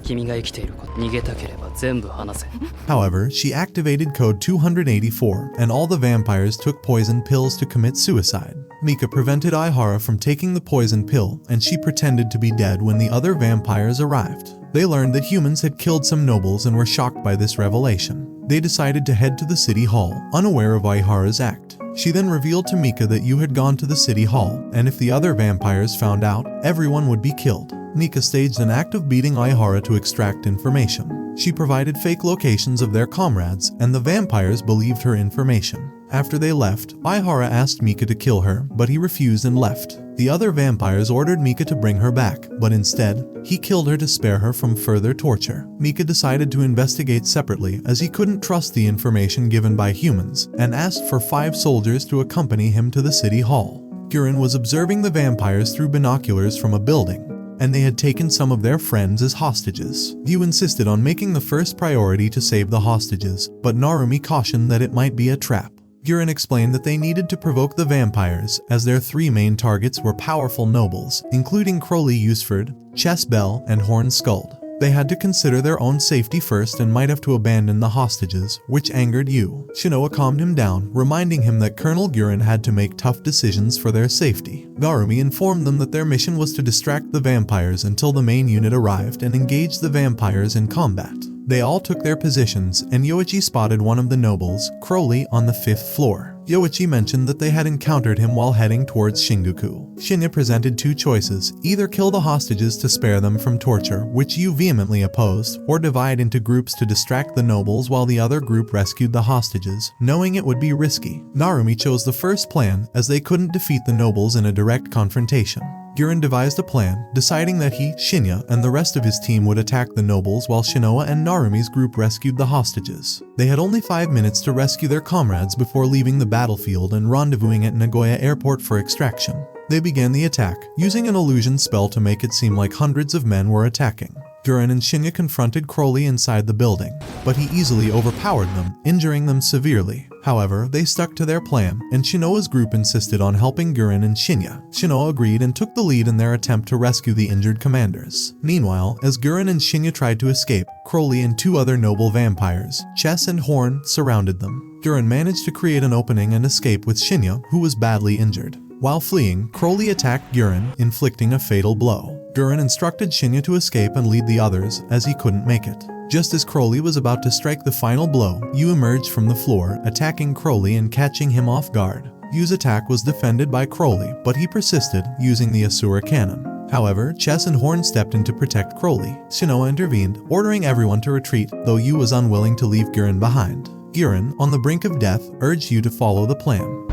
君が生きていること逃げたければ全部話せ。 However, she activated Code 284, and all the vampires took poison pills to commit suicide. Mika prevented Aihara from taking the poison pill, and she pretended to be dead when the other vampires arrived. They learned that humans had killed some nobles and were shocked by this revelation. They decided to head to the city hall, unaware of Aihara's act. She then revealed to Mika that Yuu had gone to the city hall, and if the other vampires found out, everyone would be killed. Mika staged an act of beating Aihara to extract information. She provided fake locations of their comrades, and the vampires believed her information. After they left, Aihara asked Mika to kill her, but he refused and left. The other vampires ordered Mika to bring her back, but instead, he killed her to spare her from further torture. Mika decided to investigate separately as he couldn't trust the information given by humans, and asked for 5 soldiers to accompany him to the city hall. Guren was observing the vampires through binoculars from a building, and they had taken some of their friends as hostages. Yuu insisted on making the first priority to save the hostages, but Narumi cautioned that it might be a trap. Guren explained that they needed to provoke the vampires, as their 3 main targets were powerful nobles, including Crowley Usford, Chess Bell, and Horn Skuld. They had to consider their own safety first and might have to abandon the hostages, which angered Yuu. Shinoa calmed him down, reminding him that Colonel Guren had to make tough decisions for their safety. Narumi informed them that their mission was to distract the vampires until the main unit arrived and engaged the vampires in combat. They all took their positions, and Yoichi spotted one of the nobles, Crowley, on the 5th floor. Yoichi mentioned that they had encountered him while heading towards Shinjuku. Shinya presented 2 choices: either kill the hostages to spare them from torture, which Yuu vehemently opposed, or divide into groups to distract the nobles while the other group rescued the hostages, knowing it would be risky. Narumi chose the first plan, as they couldn't defeat the nobles in a direct confrontation. Guren devised a plan, deciding that he, Shinya, and the rest of his team would attack the nobles while Shinoa and Narumi's group rescued the hostages. They had only 5 minutes to rescue their comrades before leaving the battlefield and rendezvousing at Nagoya airport for extraction. They began the attack, using an illusion spell to make it seem like hundreds of men were attacking. Guren and Shinya confronted Crowley inside the building, but he easily overpowered them, injuring them severely. However, they stuck to their plan, and Shinoa's group insisted on helping Guren and Shinya. Shinoa agreed and took the lead in their attempt to rescue the injured commanders. Meanwhile, as Guren and Shinya tried to escape, Crowley and 2 other noble vampires, Chess and Horn, surrounded them. Guren managed to create an opening and escape with Shinya, who was badly injured. While fleeing, Crowley attacked Guren, inflicting a fatal blow. Guren instructed Shinya to escape and lead the others, as he couldn't make it. Just as Crowley was about to strike the final blow, Yuu emerged from the floor, attacking Crowley and catching him off guard. Yuu's attack was defended by Crowley, but he persisted, using the Asura cannon. However, Chess and Horn stepped in to protect Crowley. Shinoa intervened, ordering everyone to retreat, though Yuu was unwilling to leave Guren behind. Guren, on the brink of death, urged Yuu to follow the plan.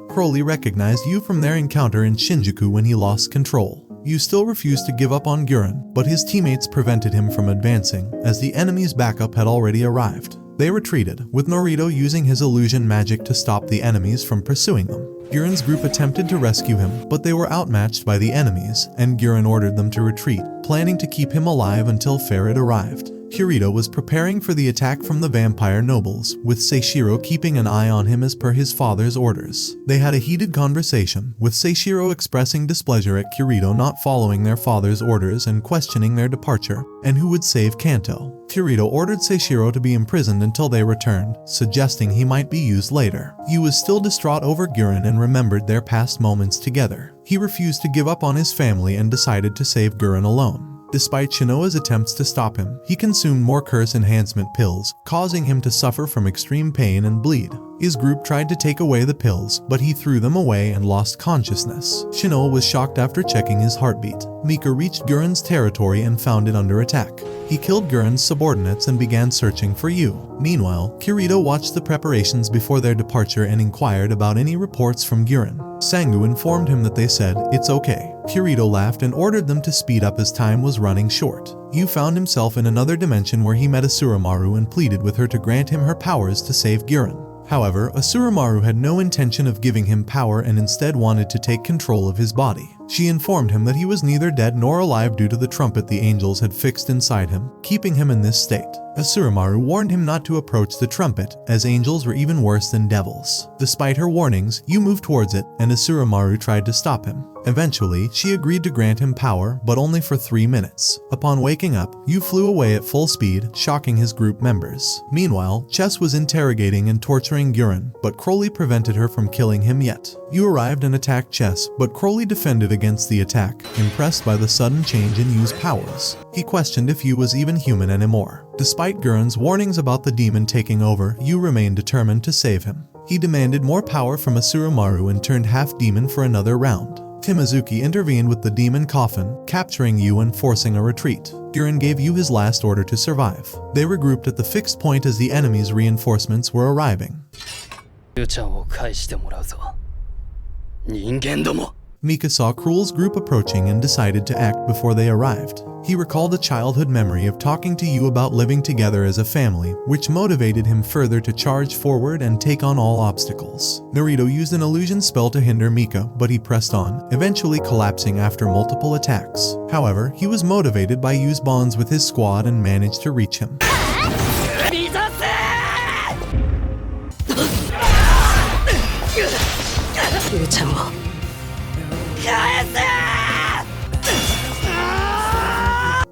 Crowley recognized Yuu from their encounter in Shinjuku when he lost control. Yuu still refused to give up on Guren, but his teammates prevented him from advancing, as the enemy's backup had already arrived. They retreated, with Norito using his illusion magic to stop the enemies from pursuing them. Guren's group attempted to rescue him, but they were outmatched by the enemies, and Guren ordered them to retreat, planning to keep him alive until Ferret arrived. Kirito was preparing for the attack from the vampire nobles, with Seishiro keeping an eye on him as per his father's orders. They had a heated conversation, with Seishiro expressing displeasure at Kirito not following their father's orders and questioning their departure, and who would save Kanto. Kirito ordered Seishiro to be imprisoned until they returned, suggesting he might be used later. Yuu was still distraught over Guren and remembered their past moments together. He refused to give up on his family and decided to save Guren alone. Despite Shinoa's attempts to stop him, he consumed more curse enhancement pills, causing him to suffer from extreme pain and bleed. His group tried to take away the pills, but he threw them away and lost consciousness. Shinoa was shocked after checking his heartbeat. Mika reached Guren's territory and found it under attack. He killed Guren's subordinates and began searching for Yuu. Meanwhile, Kirito watched the preparations before their departure and inquired about any reports from Guren. Sangu informed him that they said, "It's okay." Kirito laughed and ordered them to speed up as time was running short. Yuu found himself in another dimension where he met Asuramaru and pleaded with her to grant him her powers to save Guren. However, Asuramaru had no intention of giving him power and instead wanted to take control of his body. She informed him that he was neither dead nor alive due to the trumpet the angels had fixed inside him, keeping him in this state. Asurumaru warned him not to approach the trumpet, as angels were even worse than devils. Despite her warnings, Yuu moved towards it, and Asurumaru tried to stop him. Eventually, she agreed to grant him power, but only for 3 minutes. Upon waking up, Yuu flew away at full speed, shocking his group members. Meanwhile, Chess was interrogating and torturing Guren, but Crowley prevented her from killing him yet. Yuu arrived and attacked Chess, but Crowley defended against the attack, impressed by the sudden change in Yuu's powers. He questioned if Yuu was even human anymore. Despite Guren's warnings about the demon taking over, Yuu remained determined to save him. He demanded more power from Asurumaru and turned half-demon for another round. Timizuki intervened with the demon coffin, capturing Yuu and forcing a retreat. Guren gave Yuu his last order to survive. They regrouped at the fixed point as the enemy's reinforcements were arriving. Mika saw Cruel's group approaching and decided to act before they arrived. He recalled a childhood memory of talking to Yuu about living together as a family, which motivated him further to charge forward and take on all obstacles. Naruto used an illusion spell to hinder Mika, but he pressed on, eventually collapsing after multiple attacks. However, he was motivated by Yuu's bonds with his squad and managed to reach him.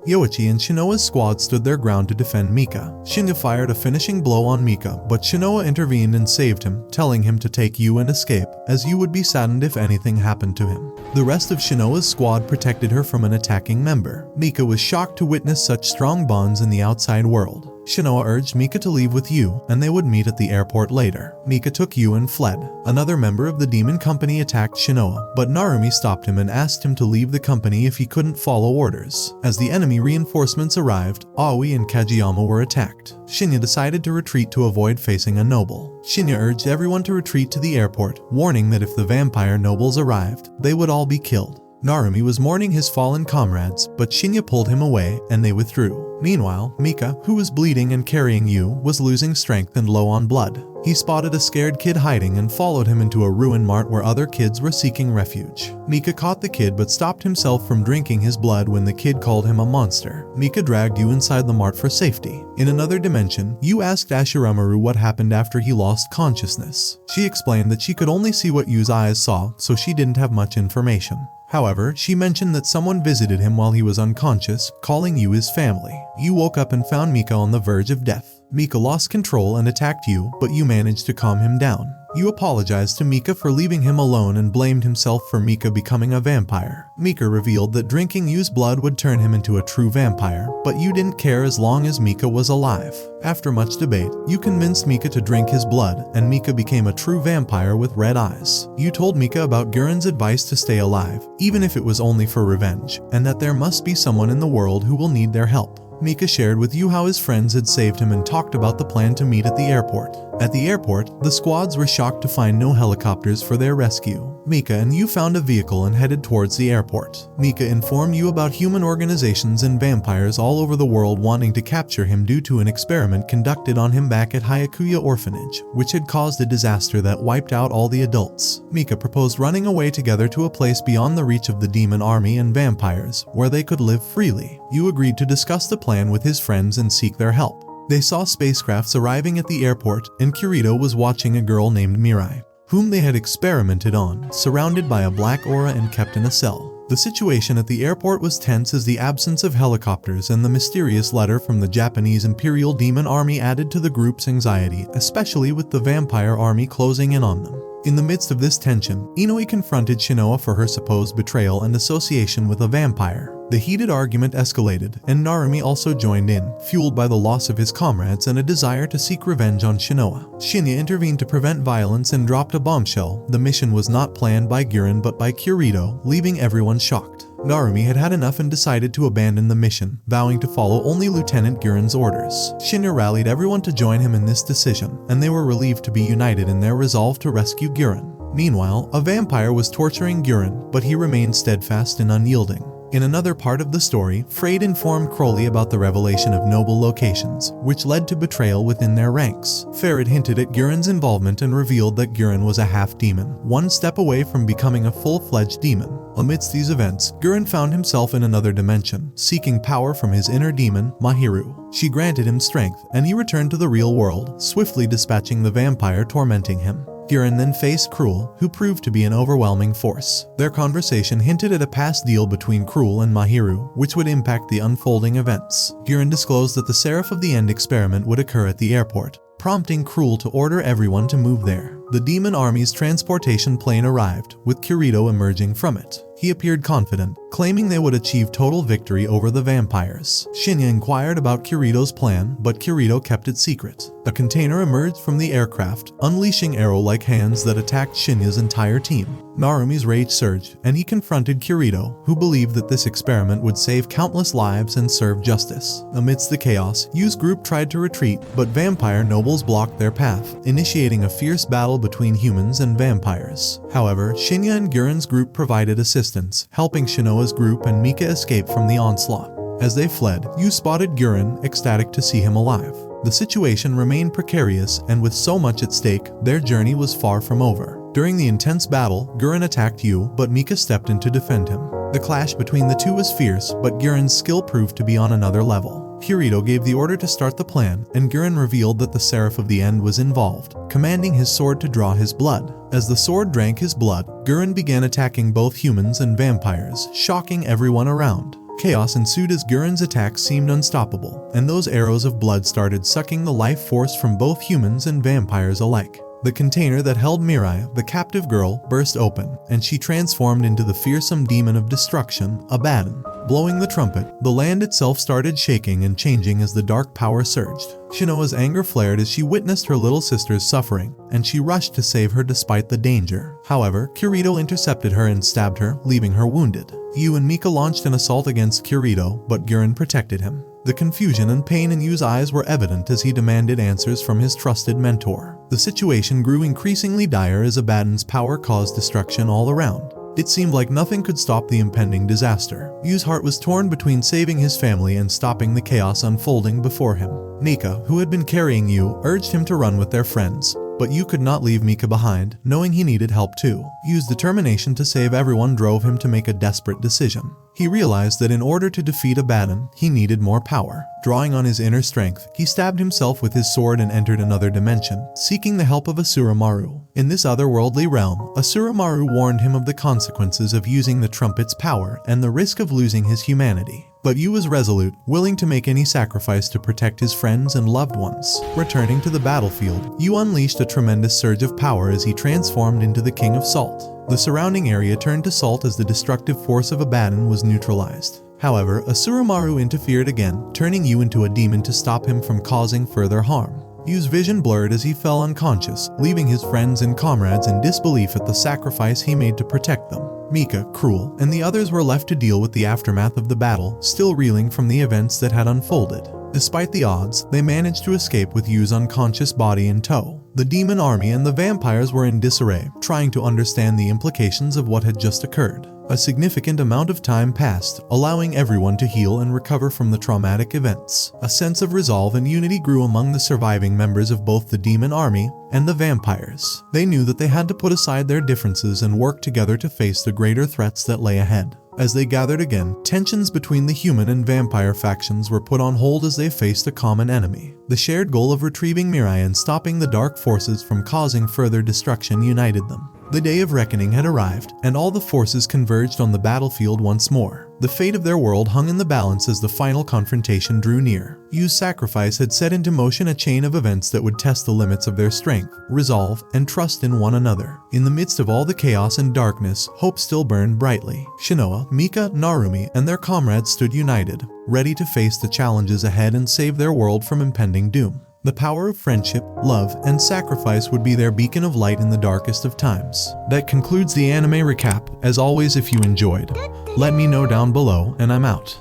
Yoichi and Shinoa's squad stood their ground to defend Mika. Shinya fired a finishing blow on Mika, but Shinoa intervened and saved him, telling him to take Yuu and escape, as Yuu would be saddened if anything happened to him. The rest of Shinoa's squad protected her from an attacking member. Mika was shocked to witness such strong bonds in the outside world. Shinoa urged Mika to leave with Yuu, and they would meet at the airport later. Mika took Yuu and fled. Another member of the demon company attacked Shinoa, but Narumi stopped him and asked him to leave the company if he couldn't follow orders. As the enemy reinforcements arrived, Aoi and Kageyama were attacked. Shinya decided to retreat to avoid facing a noble. Shinya urged everyone to retreat to the airport, warning that if the vampire nobles arrived, they would all be killed. Narumi was mourning his fallen comrades, but Shinya pulled him away, and they withdrew. Meanwhile, Mika, who was bleeding and carrying Yuu, was losing strength and low on blood. He spotted a scared kid hiding and followed him into a ruin mart where other kids were seeking refuge. Mika caught the kid but stopped himself from drinking his blood when the kid called him a monster. Mika dragged Yuu inside the mart for safety. In another dimension, Yuu asked Ashiramaru what happened after he lost consciousness. She explained that she could only see what Yuu's eyes saw, so she didn't have much information. However, she mentioned that someone visited him while he was unconscious, calling Yuu his family. Yuu woke up and found Mika on the verge of death. Mika lost control and attacked Yuu, but Yuu managed to calm him down. Yuu apologized to Mika for leaving him alone and blamed himself for Mika becoming a vampire. Mika revealed that drinking Yuu's blood would turn him into a true vampire, but Yuu didn't care as long as Mika was alive. After much debate, Yuu convinced Mika to drink his blood, and Mika became a true vampire with red eyes. Yuu told Mika about Guren's advice to stay alive, even if it was only for revenge, and that there must be someone in the world who will need their help. Mika shared with Yuu how his friends had saved him and talked about the plan to meet at the airport. At the airport, the squads were shocked to find no helicopters for their rescue. Mika and Yuu found a vehicle and headed towards the airport. Mika informed Yuu about human organizations and vampires all over the world wanting to capture him due to an experiment conducted on him back at Hyakuya orphanage, which had caused a disaster that wiped out all the adults. Mika proposed running away together to a place beyond the reach of the demon army and vampires, where they could live freely. Yuu agreed to discuss the plan with his friends and seek their help. They saw spacecrafts arriving at the airport, and Kirito was watching a girl named Mirai, whom they had experimented on, surrounded by a black aura and kept in a cell. The situation at the airport was tense as the absence of helicopters and the mysterious letter from the Japanese Imperial Demon Army added to the group's anxiety, especially with the vampire army closing in on them. In the midst of this tension, Inui confronted Shinoa for her supposed betrayal and association with a vampire. The heated argument escalated, and Narumi also joined in, fueled by the loss of his comrades and a desire to seek revenge on Shinoa. Shinya intervened to prevent violence and dropped a bombshell. The mission was not planned by Guren but by Kirito, leaving everyone shocked. Narumi had had enough and decided to abandon the mission, vowing to follow only Lieutenant Guren's orders. Shinya rallied everyone to join him in this decision, and they were relieved to be united in their resolve to rescue Guren. Meanwhile, a vampire was torturing Guren, but he remained steadfast and unyielding. In another part of the story, Freyed informed Crowley about the revelation of noble locations, which led to betrayal within their ranks. Farad hinted at Guren's involvement and revealed that Guren was a half-demon, one step away from becoming a full-fledged demon. Amidst these events, Guren found himself in another dimension, seeking power from his inner demon, Mahiru. She granted him strength, and he returned to the real world, swiftly dispatching the vampire tormenting him. Guren then faced Cruel, who proved to be an overwhelming force. Their conversation hinted at a past deal between Cruel and Mahiru, which would impact the unfolding events. Guren disclosed that the Seraph of the End experiment would occur at the airport, prompting Cruel to order everyone to move there. The demon army's transportation plane arrived, with Kirito emerging from it. He appeared confident, claiming they would achieve total victory over the vampires. Shinya inquired about Kirito's plan, but Kirito kept it secret. A container emerged from the aircraft, unleashing arrow-like hands that attacked Shinya's entire team. Narumi's rage surged, and he confronted Kirito, who believed that this experiment would save countless lives and serve justice. Amidst the chaos, Yu's group tried to retreat, but vampire nobles blocked their path, initiating a fierce battle between humans and vampires. However, Shinya and Guren's group provided assistance, helping Shinoa's group and Mika escape from the onslaught. As they fled, Yu spotted Guren, ecstatic to see him alive. The situation remained precarious, and with so much at stake, their journey was far from over. During the intense battle, Guren attacked Yu, but Mika stepped in to defend him. The clash between the two was fierce, but Guren's skill proved to be on another level. Kirito gave the order to start the plan, and Guren revealed that the Seraph of the End was involved, commanding his sword to draw his blood. As the sword drank his blood, Guren began attacking both humans and vampires, shocking everyone around. Chaos ensued as Guren's attacks seemed unstoppable, and those arrows of blood started sucking the life force from both humans and vampires alike. The container that held Mirai, the captive girl, burst open, and she transformed into the fearsome demon of destruction, Abaddon. Blowing the trumpet, the land itself started shaking and changing as the dark power surged. Shinoa's anger flared as she witnessed her little sister's suffering, and she rushed to save her despite the danger. However, Kirito intercepted her and stabbed her, leaving her wounded. Yuu and Mika launched an assault against Kirito, but Guren protected him. The confusion and pain in Yu's eyes were evident as he demanded answers from his trusted mentor. The situation grew increasingly dire as Abaddon's power caused destruction all around. It seemed like nothing could stop the impending disaster. Yu's heart was torn between saving his family and stopping the chaos unfolding before him. Mika, who had been carrying Yu, urged him to run with their friends. But Yu could not leave Mika behind, knowing he needed help too. Yu's determination to save everyone drove him to make a desperate decision. He realized that in order to defeat Abaddon, he needed more power. Drawing on his inner strength, he stabbed himself with his sword and entered another dimension, seeking the help of Asura Maru. In this otherworldly realm, Asura Maru warned him of the consequences of using the trumpet's power and the risk of losing his humanity. But Yu was resolute, willing to make any sacrifice to protect his friends and loved ones. Returning to the battlefield, Yu unleashed a tremendous surge of power as he transformed into the King of Salt. The surrounding area turned to salt as the destructive force of Abaddon was neutralized. However, Asura Maru interfered again, turning Yu into a demon to stop him from causing further harm. Yu's vision blurred as he fell unconscious, leaving his friends and comrades in disbelief at the sacrifice he made to protect them. Mika, Cruel, and the others were left to deal with the aftermath of the battle, still reeling from the events that had unfolded. Despite the odds, they managed to escape with Yu's unconscious body in tow. The demon army and the vampires were in disarray, trying to understand the implications of what had just occurred. A significant amount of time passed, allowing everyone to heal and recover from the traumatic events. A sense of resolve and unity grew among the surviving members of both the demon army and the vampires. They knew that they had to put aside their differences and work together to face the greater threats that lay ahead. As they gathered again, tensions between the human and vampire factions were put on hold as they faced a common enemy. The shared goal of retrieving Mirai and stopping the dark forces from causing further destruction united them. The day of reckoning had arrived, and all the forces converged on the battlefield once more. The fate of their world hung in the balance as the final confrontation drew near. Yu's sacrifice had set into motion a chain of events that would test the limits of their strength, resolve, and trust in one another. In the midst of all the chaos and darkness, hope still burned brightly. Shinoa, Mika, Narumi, and their comrades stood united, ready to face the challenges ahead and save their world from impending doom. The power of friendship, love, and sacrifice would be their beacon of light in the darkest of times. That concludes the anime recap. As always, if you enjoyed, let me know down below, and I'm out.